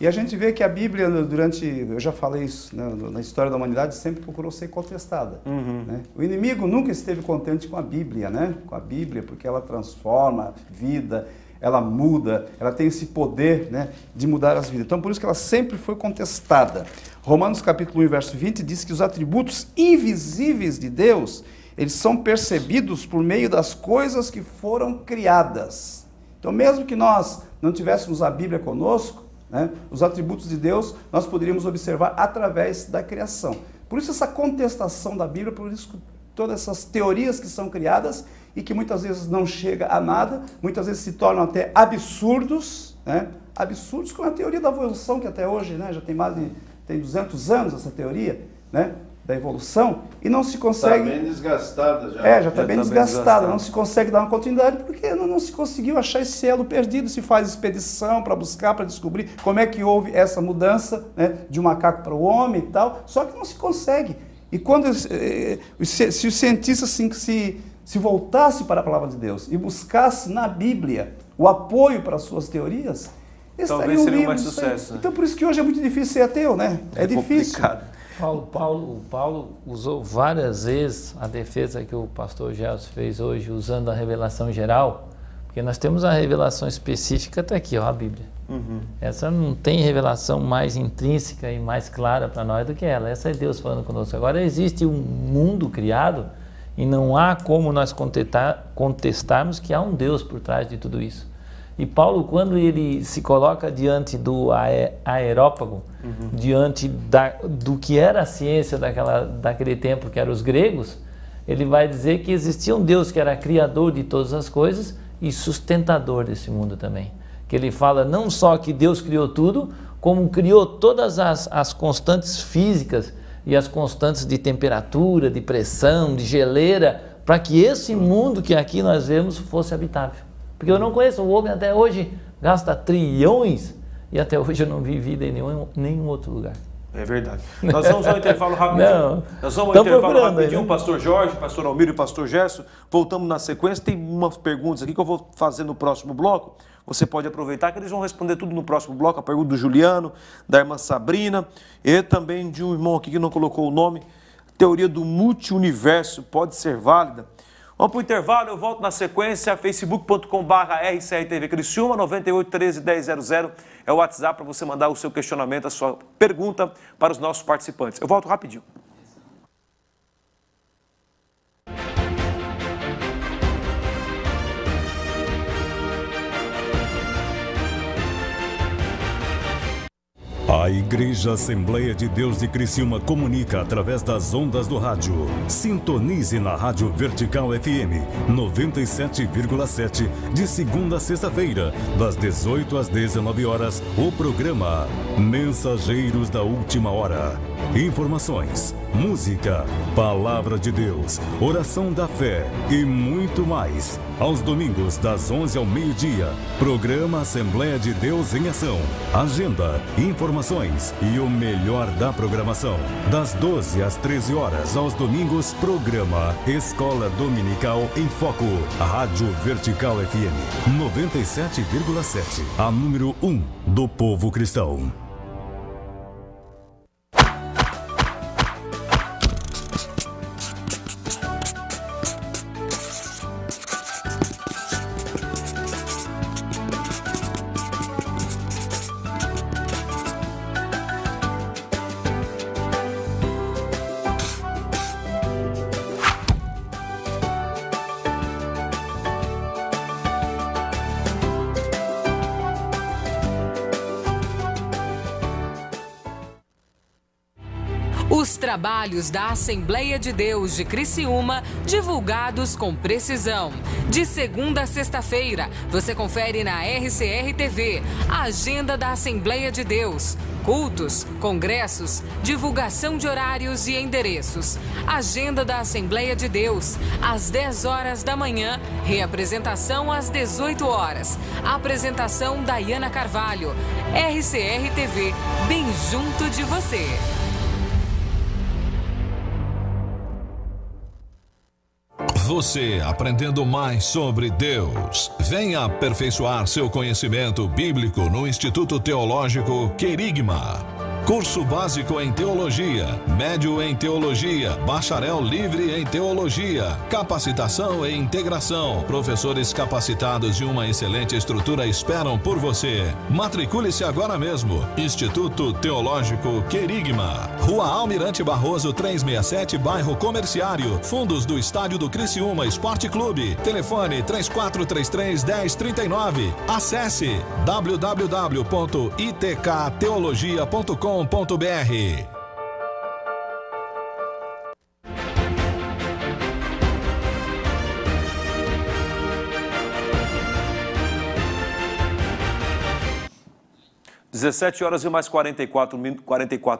E a gente vê que a Bíblia, eu já falei isso, né, na história da humanidade, sempre procurou ser contestada. Né? O inimigo nunca esteve contente com a Bíblia, né? Com a Bíblia, porque ela transforma a vida, ela muda, ela tem esse poder, né, de mudar as vidas. Então, por isso que ela sempre foi contestada. Romanos capítulo 1, verso 20, diz que os atributos invisíveis de Deus, eles são percebidos por meio das coisas que foram criadas. Então, mesmo que nós não tivéssemos a Bíblia conosco, né, os atributos de Deus nós poderíamos observar através da criação. Por isso essa contestação da Bíblia, por isso todas essas teorias que são criadas e que muitas vezes não chega a nada, muitas vezes se tornam até absurdos, né, absurdos como a teoria da evolução, que até hoje, né, já tem 200 anos essa teoria, né, da evolução e não se consegue... Está bem desgastada já. Já está bem desgastada, não se consegue dar uma continuidade porque não se conseguiu achar esse elo perdido, se faz expedição para buscar, para descobrir como é que houve essa mudança, né, de um macaco para o homem e tal, só que não se consegue. E quando se os cientistas assim, se voltasse para a palavra de Deus e buscasse na Bíblia o apoio para as suas teorias, talvez seria mais sucesso. Né? Então por isso que hoje é muito difícil ser ateu, né? É difícil. Complicado. Paulo usou várias vezes a defesa que o pastor Gelson fez hoje, usando a revelação geral, porque nós temos a revelação específica até aqui, ó, a Bíblia. Essa não tem revelação mais intrínseca e mais clara para nós do que ela. Essa é Deus falando conosco. Agora existe um mundo criado e não há como nós contestarmos que há um Deus por trás de tudo isso. E Paulo, quando ele se coloca diante do Areópago, diante do que era a ciência daquele tempo, que eram os gregos, ele vai dizer que existia um Deus que era criador de todas as coisas e sustentador desse mundo também. Que ele fala não só que Deus criou tudo, como criou todas as constantes físicas e as constantes de temperatura, de pressão, de geleira, para que esse mundo que aqui nós vemos fosse habitável. Porque eu não conheço, o homem até hoje gasta trilhões e até hoje eu não vi vida em nenhum outro lugar. É verdade. Nós vamos ao intervalo rapidinho. Nós vamos ao intervalo rapidinho, pastor Jorge, pastor Almiro e pastor Gerson. Voltamos na sequência. Tem umas perguntas aqui que eu vou fazer no próximo bloco. Você pode aproveitar que eles vão responder tudo no próximo bloco. A pergunta do Juliano, da irmã Sabrina e também de um irmão aqui que não colocou o nome. Teoria do multi-universo pode ser válida? Vamos para o intervalo, eu volto na sequência, facebook.com/RCRTV Criciúma, 9813-1000 é o WhatsApp para você mandar o seu questionamento, a sua pergunta para os nossos participantes. Eu volto rapidinho. A Igreja Assembleia de Deus de Criciúma comunica através das ondas do rádio. Sintonize na Rádio Vertical FM 97,7 de segunda a sexta-feira, das 18 às 19 horas, o programa Mensageiros da Última Hora. Informações, música, palavra de Deus, oração da fé e muito mais. Aos domingos, das 11 ao meio-dia, programa Assembleia de Deus em Ação. Agenda, informações e o melhor da programação. Das 12 às 13 horas, aos domingos, programa Escola Dominical em Foco. Rádio Vertical FM 97,7, a número 1 do povo cristão. Os trabalhos da Assembleia de Deus de Criciúma, divulgados com precisão. De segunda a sexta-feira, você confere na RCR-TV a agenda da Assembleia de Deus. Cultos, congressos, divulgação de horários e endereços. Agenda da Assembleia de Deus, às 10 horas da manhã, reapresentação às 18 horas. Apresentação Daiana Carvalho. RCR-TV, bem junto de você. Você aprendendo mais sobre Deus. Venha aperfeiçoar seu conhecimento bíblico no Instituto Teológico Querigma. Curso básico em teologia, médio em teologia, bacharel livre em teologia, capacitação e integração. Professores capacitados e uma excelente estrutura esperam por você. Matricule-se agora mesmo. Instituto Teológico Querigma. Rua Almirante Barroso 367, bairro Comerciário. Fundos do Estádio do Criciúma Esporte Clube. Telefone 3433-1039. Acesse www.itkteologia.com.br. 17 horas e mais 44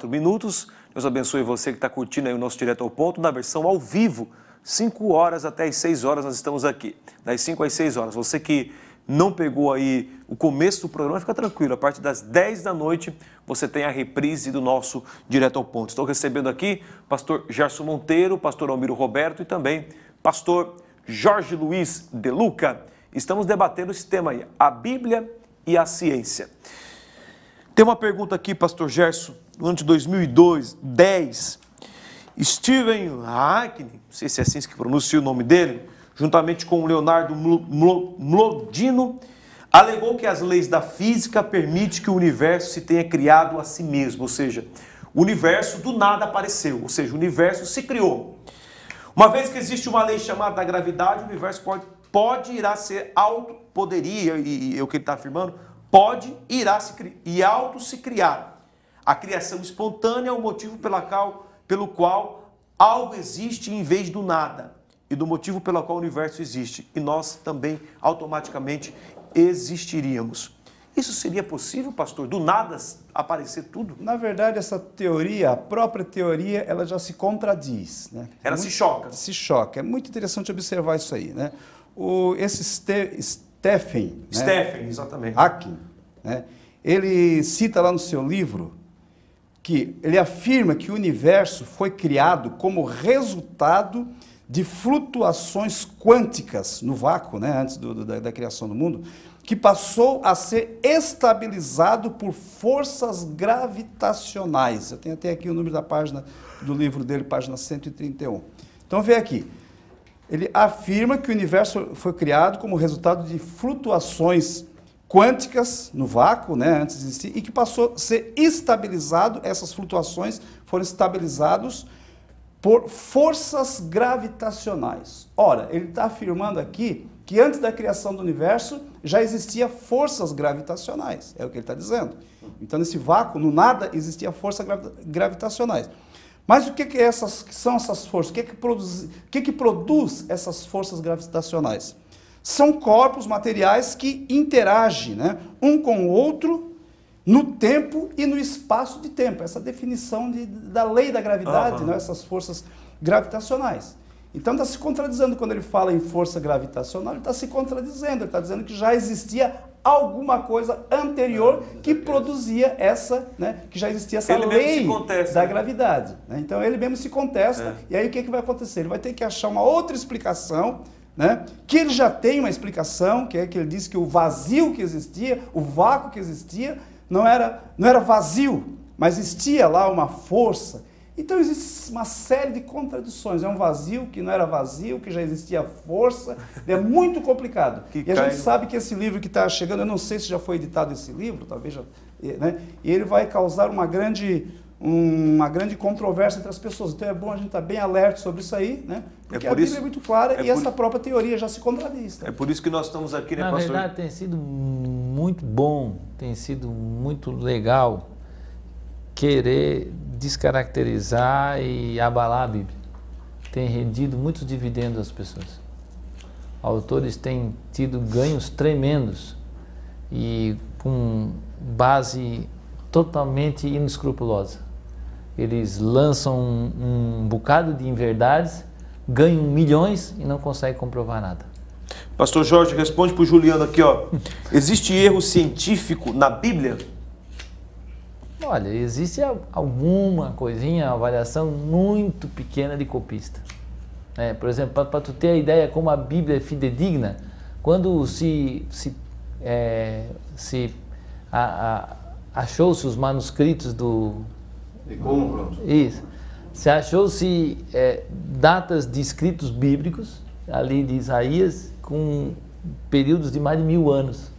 minutos. Deus abençoe você que está curtindo aí o nosso Direto ao Ponto, na versão ao vivo. 5 horas até as 6 horas nós estamos aqui. Das 5 às 6 horas. Você que não pegou aí o começo do programa, fica tranquilo. A partir das 10 da noite você tem a reprise do nosso Direto ao Ponto. Estou recebendo aqui pastor Gerson Monteiro, pastor Almiro Roberto e também pastor Jorge Luiz de Luca. Estamos debatendo esse tema aí, a Bíblia e a ciência. Tem uma pergunta aqui, pastor Gerson, no ano de 2010, Stephen Hawking, não sei se é assim que pronuncia o nome dele, juntamente com Leonardo Mlodino, alegou que as leis da física permitem que o universo se tenha criado a si mesmo, ou seja, o universo do nada apareceu, ou seja, o universo se criou. Uma vez que existe uma lei chamada da gravidade, o universo pode ir a ser poderia, e é o que ele está afirmando, pode ir a se auto se criar. A criação espontânea é o motivo pelo qual algo existe em vez do nada, e do motivo pelo qual o universo existe, e nós também automaticamente existiríamos. Isso seria possível, pastor? Do nada aparecer tudo? Na verdade, essa teoria, a própria teoria, ela já se contradiz, né? Ela se choca. Se choca. É muito interessante observar isso aí, né? Esse Stephen, exatamente. Hawking, né? Ele cita lá no seu livro que ele afirma que o universo foi criado como resultado de flutuações quânticas no vácuo, né, antes da criação do mundo, que passou a ser estabilizado por forças gravitacionais. Eu tenho até aqui o número da página do livro dele, página 131. Então, vê aqui. Ele afirma que o universo foi criado como resultado de flutuações quânticas no vácuo, né, antes de existir, e que passou a ser estabilizado, essas flutuações foram estabilizadas por forças gravitacionais. Ora, ele está afirmando aqui que antes da criação do universo já existia forças gravitacionais, é o que ele está dizendo. Então, nesse vácuo, no nada, existia forças gravitacionais. Mas o que são essas forças? O que produz essas forças gravitacionais? São corpos materiais que interagem, né, um com o outro no tempo e no espaço de tempo. Essa definição da lei da gravidade, né, essas forças gravitacionais. Então está se contradizendo quando ele fala em força gravitacional, ele está se contradizendo, ele está dizendo que já existia alguma coisa anterior que produzia essa, né, que já existia essa lei da gravidade. Né? Então ele mesmo se contesta, e aí o que vai acontecer? Ele vai ter que achar uma outra explicação, né, que ele já tem uma explicação, que é que ele diz que o vazio que existia, o vácuo que existia, não era vazio, mas existia lá uma força. Então existe uma série de contradições. É um vazio que não era vazio, que já existia força. É muito complicado. E a gente sabe que esse livro que está chegando, eu não sei se já foi editado esse livro, talvez já, né? E ele vai causar uma grande controvérsia entre as pessoas. Então é bom a gente estar bem alerta sobre isso aí, né? Porque a Bíblia é muito clara e essa própria teoria já se contradiz. Tá? É por isso que nós estamos aqui, né, pastor? Na verdade, tem sido muito bom, tem sido muito legal querer descaracterizar e abalar a Bíblia. Tem rendido muitos dividendos às pessoas. Autores têm tido ganhos tremendos e com base totalmente inescrupulosa. Eles lançam um bocado de inverdades, ganham milhões e não conseguem comprovar nada. Pastor Jorge, responde para o Juliano aqui, ó. Existe erro científico na Bíblia? Olha, existe alguma coisinha, uma variação muito pequena de copista. Por exemplo, para tu ter a ideia como a Bíblia é fidedigna, quando achou-se os manuscritos do... De Qumran. Isso. Se achou-se datas de escritos bíblicos, ali de Isaías, com períodos de mais de 1000 anos.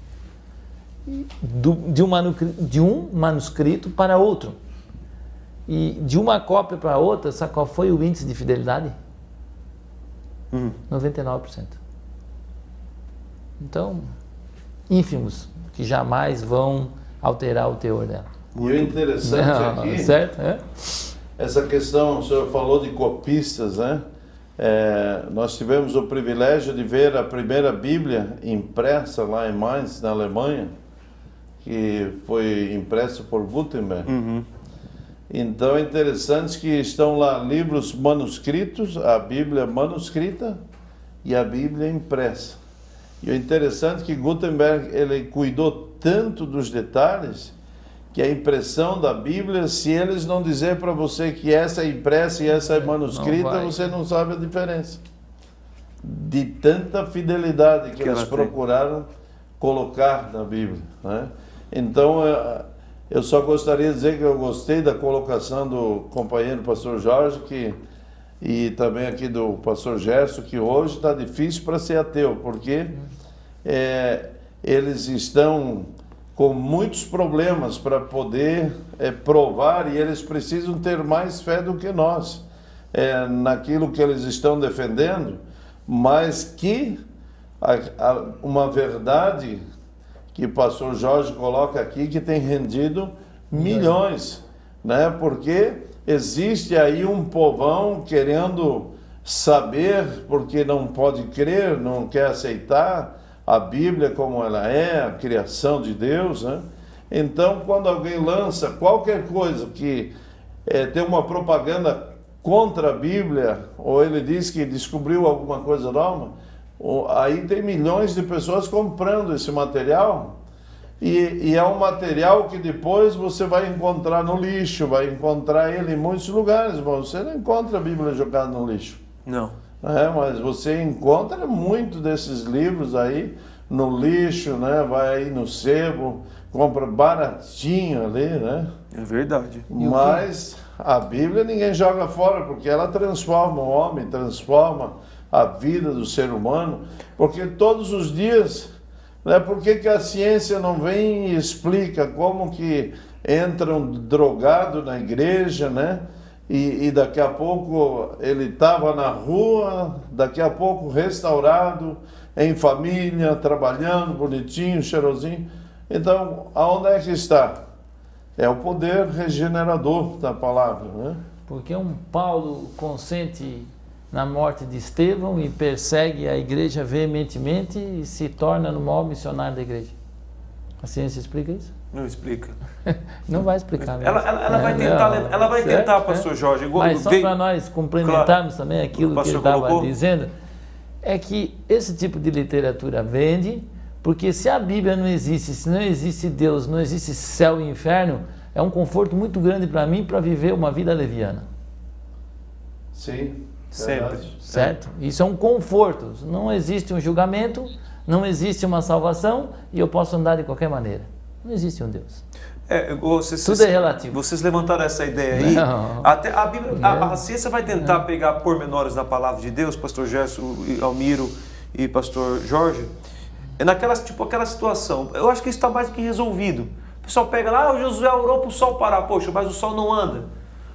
De um manuscrito para outro. E de uma cópia para outra, sabe qual foi o índice de fidelidade? 99%. Então, ínfimos, que jamais vão alterar o teor dela. E o interessante aqui, certo? Essa questão, o senhor falou de copistas, né? Nós tivemos o privilégio de ver a primeira Bíblia impressa lá em Mainz, na Alemanha, que foi impresso por Gutenberg. Então é interessante que estão lá livros manuscritos, a Bíblia manuscrita e a Bíblia impressa. E o interessante é que Gutenberg ele cuidou tanto dos detalhes que a impressão da Bíblia, se eles não dizer para você que essa é impressa e essa é manuscrita, você não sabe a diferença. De tanta fidelidade que eles procuraram colocar na Bíblia, né? Então, eu só gostaria de dizer que eu gostei da colocação do companheiro pastor Jorge e também aqui do pastor Gerson, que hoje está difícil para ser ateu, porque eles estão com muitos problemas para poder provar, e eles precisam ter mais fé do que nós naquilo que eles estão defendendo, mas que uma verdade que o pastor Jorge coloca aqui que tem rendido milhões, né? Porque existe aí um povão querendo saber, porque não pode crer, não quer aceitar a Bíblia como ela é, a criação de Deus, né? Então, quando alguém lança qualquer coisa que tem uma propaganda contra a Bíblia, ou ele diz que descobriu alguma coisa nova, aí tem milhões de pessoas comprando esse material, e é um material que depois você vai encontrar no lixo, vai encontrar ele em muitos lugares. Bom, você não encontra a Bíblia jogada no lixo. Não. Mas você encontra muito desses livros aí no lixo, né? Vai aí no sebo, compra baratinho ali, né? É verdade. Mas a Bíblia ninguém joga fora, porque ela transforma o homem, transforma a vida do ser humano, porque todos os dias, né? Por que a ciência não vem e explica como que entra um drogado na igreja, né? E daqui a pouco ele estava na rua, daqui a pouco restaurado, em família, trabalhando, bonitinho, cheirosinho. Então, aonde é que está? É o poder regenerador da palavra, né? Porque um Paulo consente na morte de Estevão e persegue a igreja veementemente e se torna no maior missionário da igreja. A ciência explica isso? Não explica. Não vai explicar. Ela vai tentar, ela vai tentar, pastor Jorge. Mas só para nós complementarmos também aquilo que ele estava dizendo, é que esse tipo de literatura vende, porque se a Bíblia não existe, se não existe Deus, não existe céu e inferno, é um conforto muito grande para mim para viver uma vida leviana. Sim, sempre. Certo? Isso é um conforto. Não existe um julgamento, não existe uma salvação e eu posso andar de qualquer maneira. Não existe um Deus. Tudo é relativo. Vocês levantaram essa ideia aí. Não. Até a Bíblia, a ciência vai tentar pegar pormenores da palavra de Deus, pastor Gerson, Almiro e pastor Jorge. Aquela situação. Eu acho que isso está mais do que resolvido. O pessoal pega lá, o Josué orou para o sol parar. Poxa, mas o sol não anda.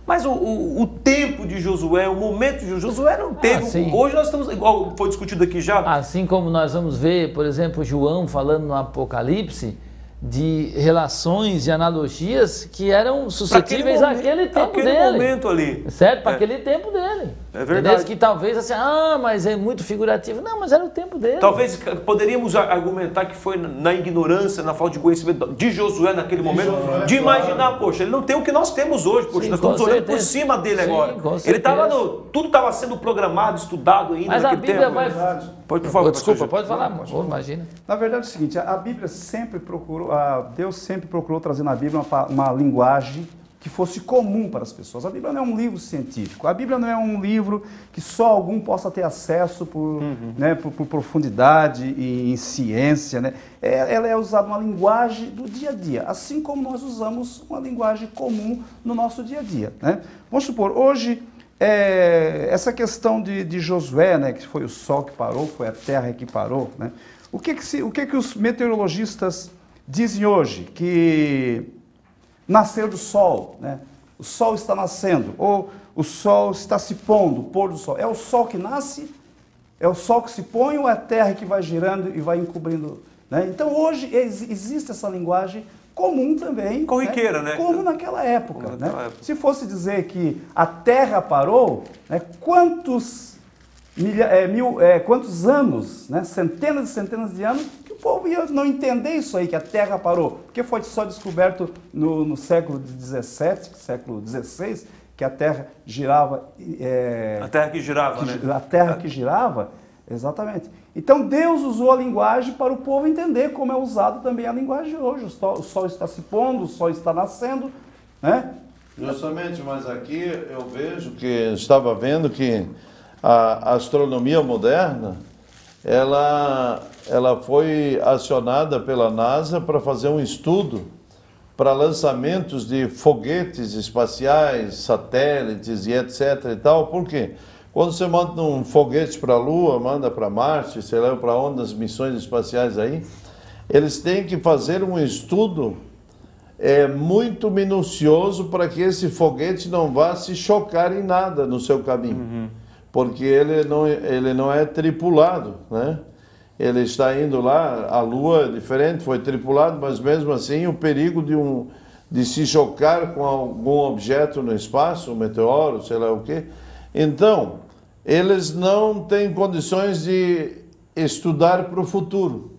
Mas o tempo de Josué, o momento de Josué não teve. Hoje nós estamos, igual foi discutido aqui já. Assim como nós vamos ver, por exemplo, João falando no Apocalipse, de relações e analogias que eram suscetíveis àquele tempo dele. Aquele momento ali. Certo? Para aquele tempo dele. É verdade. Que talvez assim, mas é muito figurativo. Não, mas era o tempo dele. Talvez poderíamos argumentar que foi na ignorância, na falta de conhecimento de Josué naquele momento, de imaginar, poxa, ele não tem o que nós temos hoje, poxa, nós estamos olhando por cima dele agora. Ele estava tudo estava sendo programado, estudado ainda. Mas a Bíblia vai... Por favor, desculpa, pode falar, imagina. Na verdade é o seguinte, a Bíblia sempre procurou, Deus sempre procurou trazer na Bíblia uma linguagem que fosse comum para as pessoas. A Bíblia não é um livro científico, a Bíblia não é um livro que só algum possa ter acesso por profundidade e em ciência, né? Ela é usada uma linguagem do dia a dia, assim como nós usamos uma linguagem comum no nosso dia a dia, né? Vamos supor, hoje, essa questão de Josué, né, que foi o sol que parou, foi a terra que parou, né? O que os meteorologistas dizem hoje? Que nascer do sol, né? O sol está nascendo, ou o sol está se pondo, o pôr do sol. É o sol que nasce, é o sol que se põe, ou é a terra que vai girando e vai encobrindo, né? Então hoje existe essa linguagem comum também. Corriqueira, né? Como naquela época, né? Se fosse dizer que a terra parou, né? Quantos anos, né? Centenas e centenas de anos, que povo ia não entender isso aí, que a Terra parou. Porque foi só descoberto no século XVII, século XVI, que a Terra girava... a Terra que girava, né? A Terra que girava, exatamente. Então Deus usou a linguagem para o povo entender como é usado também a linguagem hoje. O sol está se pondo, o sol está nascendo, né? Justamente, mas aqui eu vejo que, estava vendo que a astronomia moderna, ela foi acionada pela NASA para fazer um estudo para lançamentos de foguetes espaciais, satélites e etc. e tal. Por quê? Quando você manda um foguete para a Lua, manda para Marte, sei lá para onde as missões espaciais aí, eles têm que fazer um estudo muito minucioso para que esse foguete não vá se chocar em nada no seu caminho. Porque ele não é tripulado, né? Ele está indo lá, a Lua é diferente, foi tripulado, mas mesmo assim o perigo de se chocar com algum objeto no espaço, um meteoro, sei lá o quê. Então, eles não têm condições de estudar para o futuro.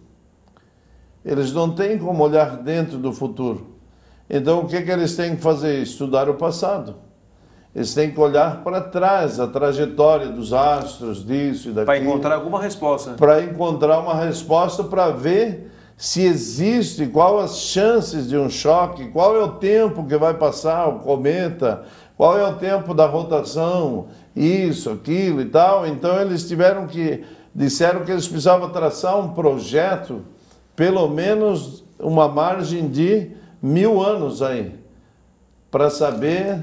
Eles não têm como olhar dentro do futuro. Então, o que eles têm que fazer? Estudar o passado. Eles têm que olhar para trás, a trajetória dos astros, disso e daquilo. Para encontrar alguma resposta. Para encontrar uma resposta, para ver se existe, qual as chances de um choque, qual é o tempo que vai passar o cometa, qual é o tempo da rotação, isso, aquilo e tal. Então eles disseram que eles precisavam traçar um projeto, pelo menos uma margem de 1000 anos aí, para saber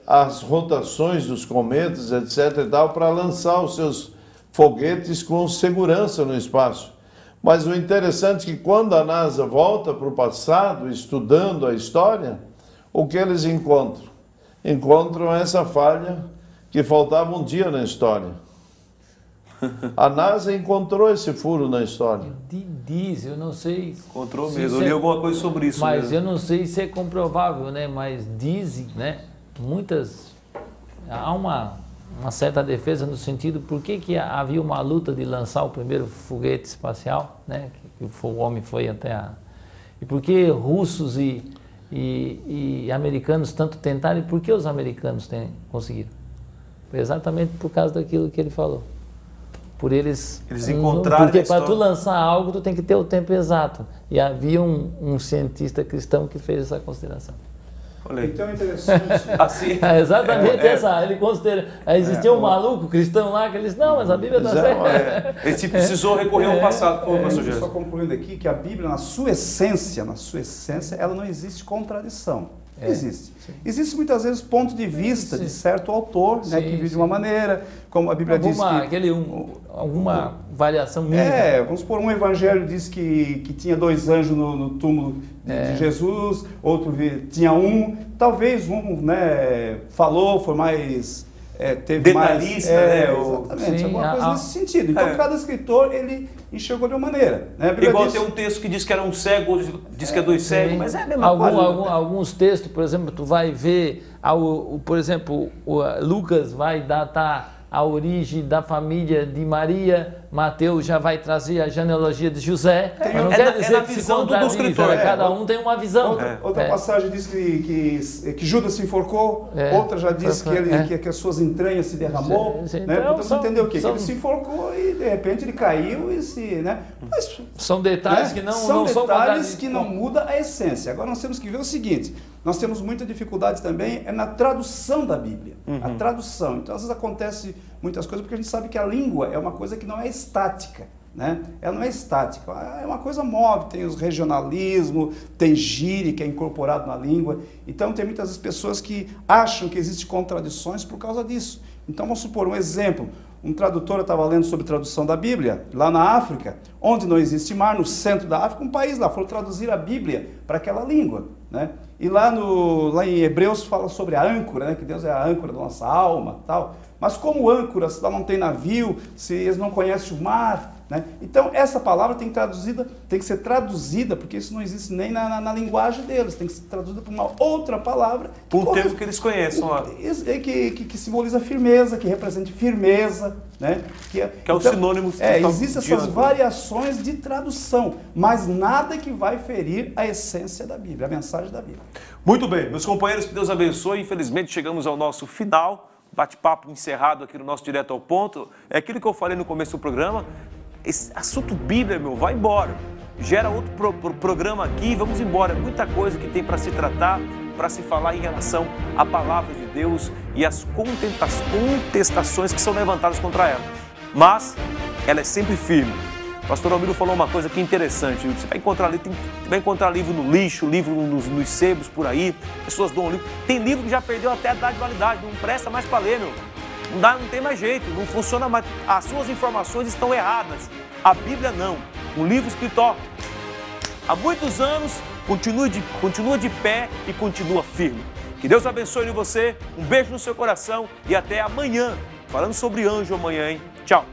as rotações dos cometas, etc. e tal, para lançar os seus foguetes com segurança no espaço. Mas o interessante é que quando a NASA volta para o passado, estudando a história, o que eles encontram? Encontram essa falha que faltava um dia na história. A NASA encontrou esse furo na história. Diz, eu não sei... Encontrou mesmo, eu li alguma coisa sobre isso. Mas mesmo. Eu não sei se é comprovável, né? Mas dizem, né? Há uma certa defesa no sentido, por que havia uma luta de lançar o primeiro foguete espacial, né? Que o homem foi até a... E por que russos e americanos tanto tentaram, e por que os americanos conseguiram? Foi exatamente por causa daquilo que ele falou. Por eles encontraram. Porque para tu lançar algo, tu tem que ter o tempo exato. E havia um cientista cristão que fez essa consideração. Então é interessante. Assim, exatamente essa. Ele considera. Existia um maluco cristão lá que ele disse: não, mas a Bíblia está certa. Ele precisou recorrer ao passado. Só concluindo aqui que a Bíblia, na sua essência, ela não existe contradição. Existe. Sim. Existe muitas vezes ponto de vista de certo autor, né, que vive de uma maneira, como a Bíblia diz que... alguma variação mínima. Vamos supor, um evangelho diz que tinha 2 anjos no túmulo de Jesus, outro tinha um, talvez um, né, falou, foi mais... teve detalhista, exatamente, sim, alguma coisa nesse sentido. Então, cada escritor, ele enxergou de uma maneira. Né? Igual tem um texto que diz que era um cego, outro diz que é 2 cegos, mas é a mesma coisa. Alguns textos, por exemplo, tu vai ver, por exemplo, Lucas vai datar a origem da família de Maria, Mateus já vai trazer a genealogia de José. Não quer dizer na visão do escritor. Cada um tem uma visão. Outra passagem diz que Judas se enforcou, outra já diz que as suas entranhas se derramou. Né? Então, você entendeu o quê? Que ele se enforcou e de repente ele caiu e se... Né? Mas, são detalhes que não são detalhes que não mudam a essência. Agora nós temos que ver o seguinte, nós temos muita dificuldade também na tradução da Bíblia. A tradução. Então, às vezes acontece muitas coisas porque a gente sabe que a língua é uma coisa que não é estática. Né? Ela não é estática, é uma coisa móvel, tem os regionalismos, tem gíria que é incorporado na língua. Então tem muitas pessoas que acham que existem contradições por causa disso. Então vamos supor um exemplo, um tradutor estava lendo sobre tradução da Bíblia, lá na África, onde não existe mar, no centro da África, um país lá, foram traduzir a Bíblia para aquela língua. Né? E lá em Hebreus fala sobre a âncora, né? Que Deus é a âncora da nossa alma, tal. Mas como âncoras lá não tem navio, se eles não conhecem o mar, né? Então, essa palavra tem que ser traduzida, porque isso não existe nem na linguagem deles, tem que ser traduzida por uma outra palavra. Um termo que eles conheçam lá. Que simboliza firmeza, que represente firmeza, né? Que é o sinônimo. Existem essas variações de tradução, mas nada que vai ferir a essência da Bíblia, a mensagem da Bíblia. Muito bem, meus companheiros, que Deus abençoe. Infelizmente, chegamos ao nosso final. Bate-papo encerrado aqui no nosso Direto ao Ponto. É aquilo que eu falei no começo do programa. Esse assunto Bíblia, vai embora. Gera outro programa aqui, vamos embora. Muita coisa que tem para se tratar, para se falar em relação à palavra de Deus e as contestações que são levantadas contra ela. Mas ela é sempre firme. O pastor Almiro falou uma coisa que é interessante. Você vai encontrar livro no lixo, livro nos sebos por aí. Pessoas dão livro. Tem livro que já perdeu até a data de validade. Não presta mais para ler, meu. Não tem mais jeito. Não funciona mais. As suas informações estão erradas. A Bíblia não. Um livro escrito há muitos anos, continua de pé e continua firme. Que Deus abençoe você. Um beijo no seu coração e até amanhã. Falando sobre anjo amanhã, hein? Tchau.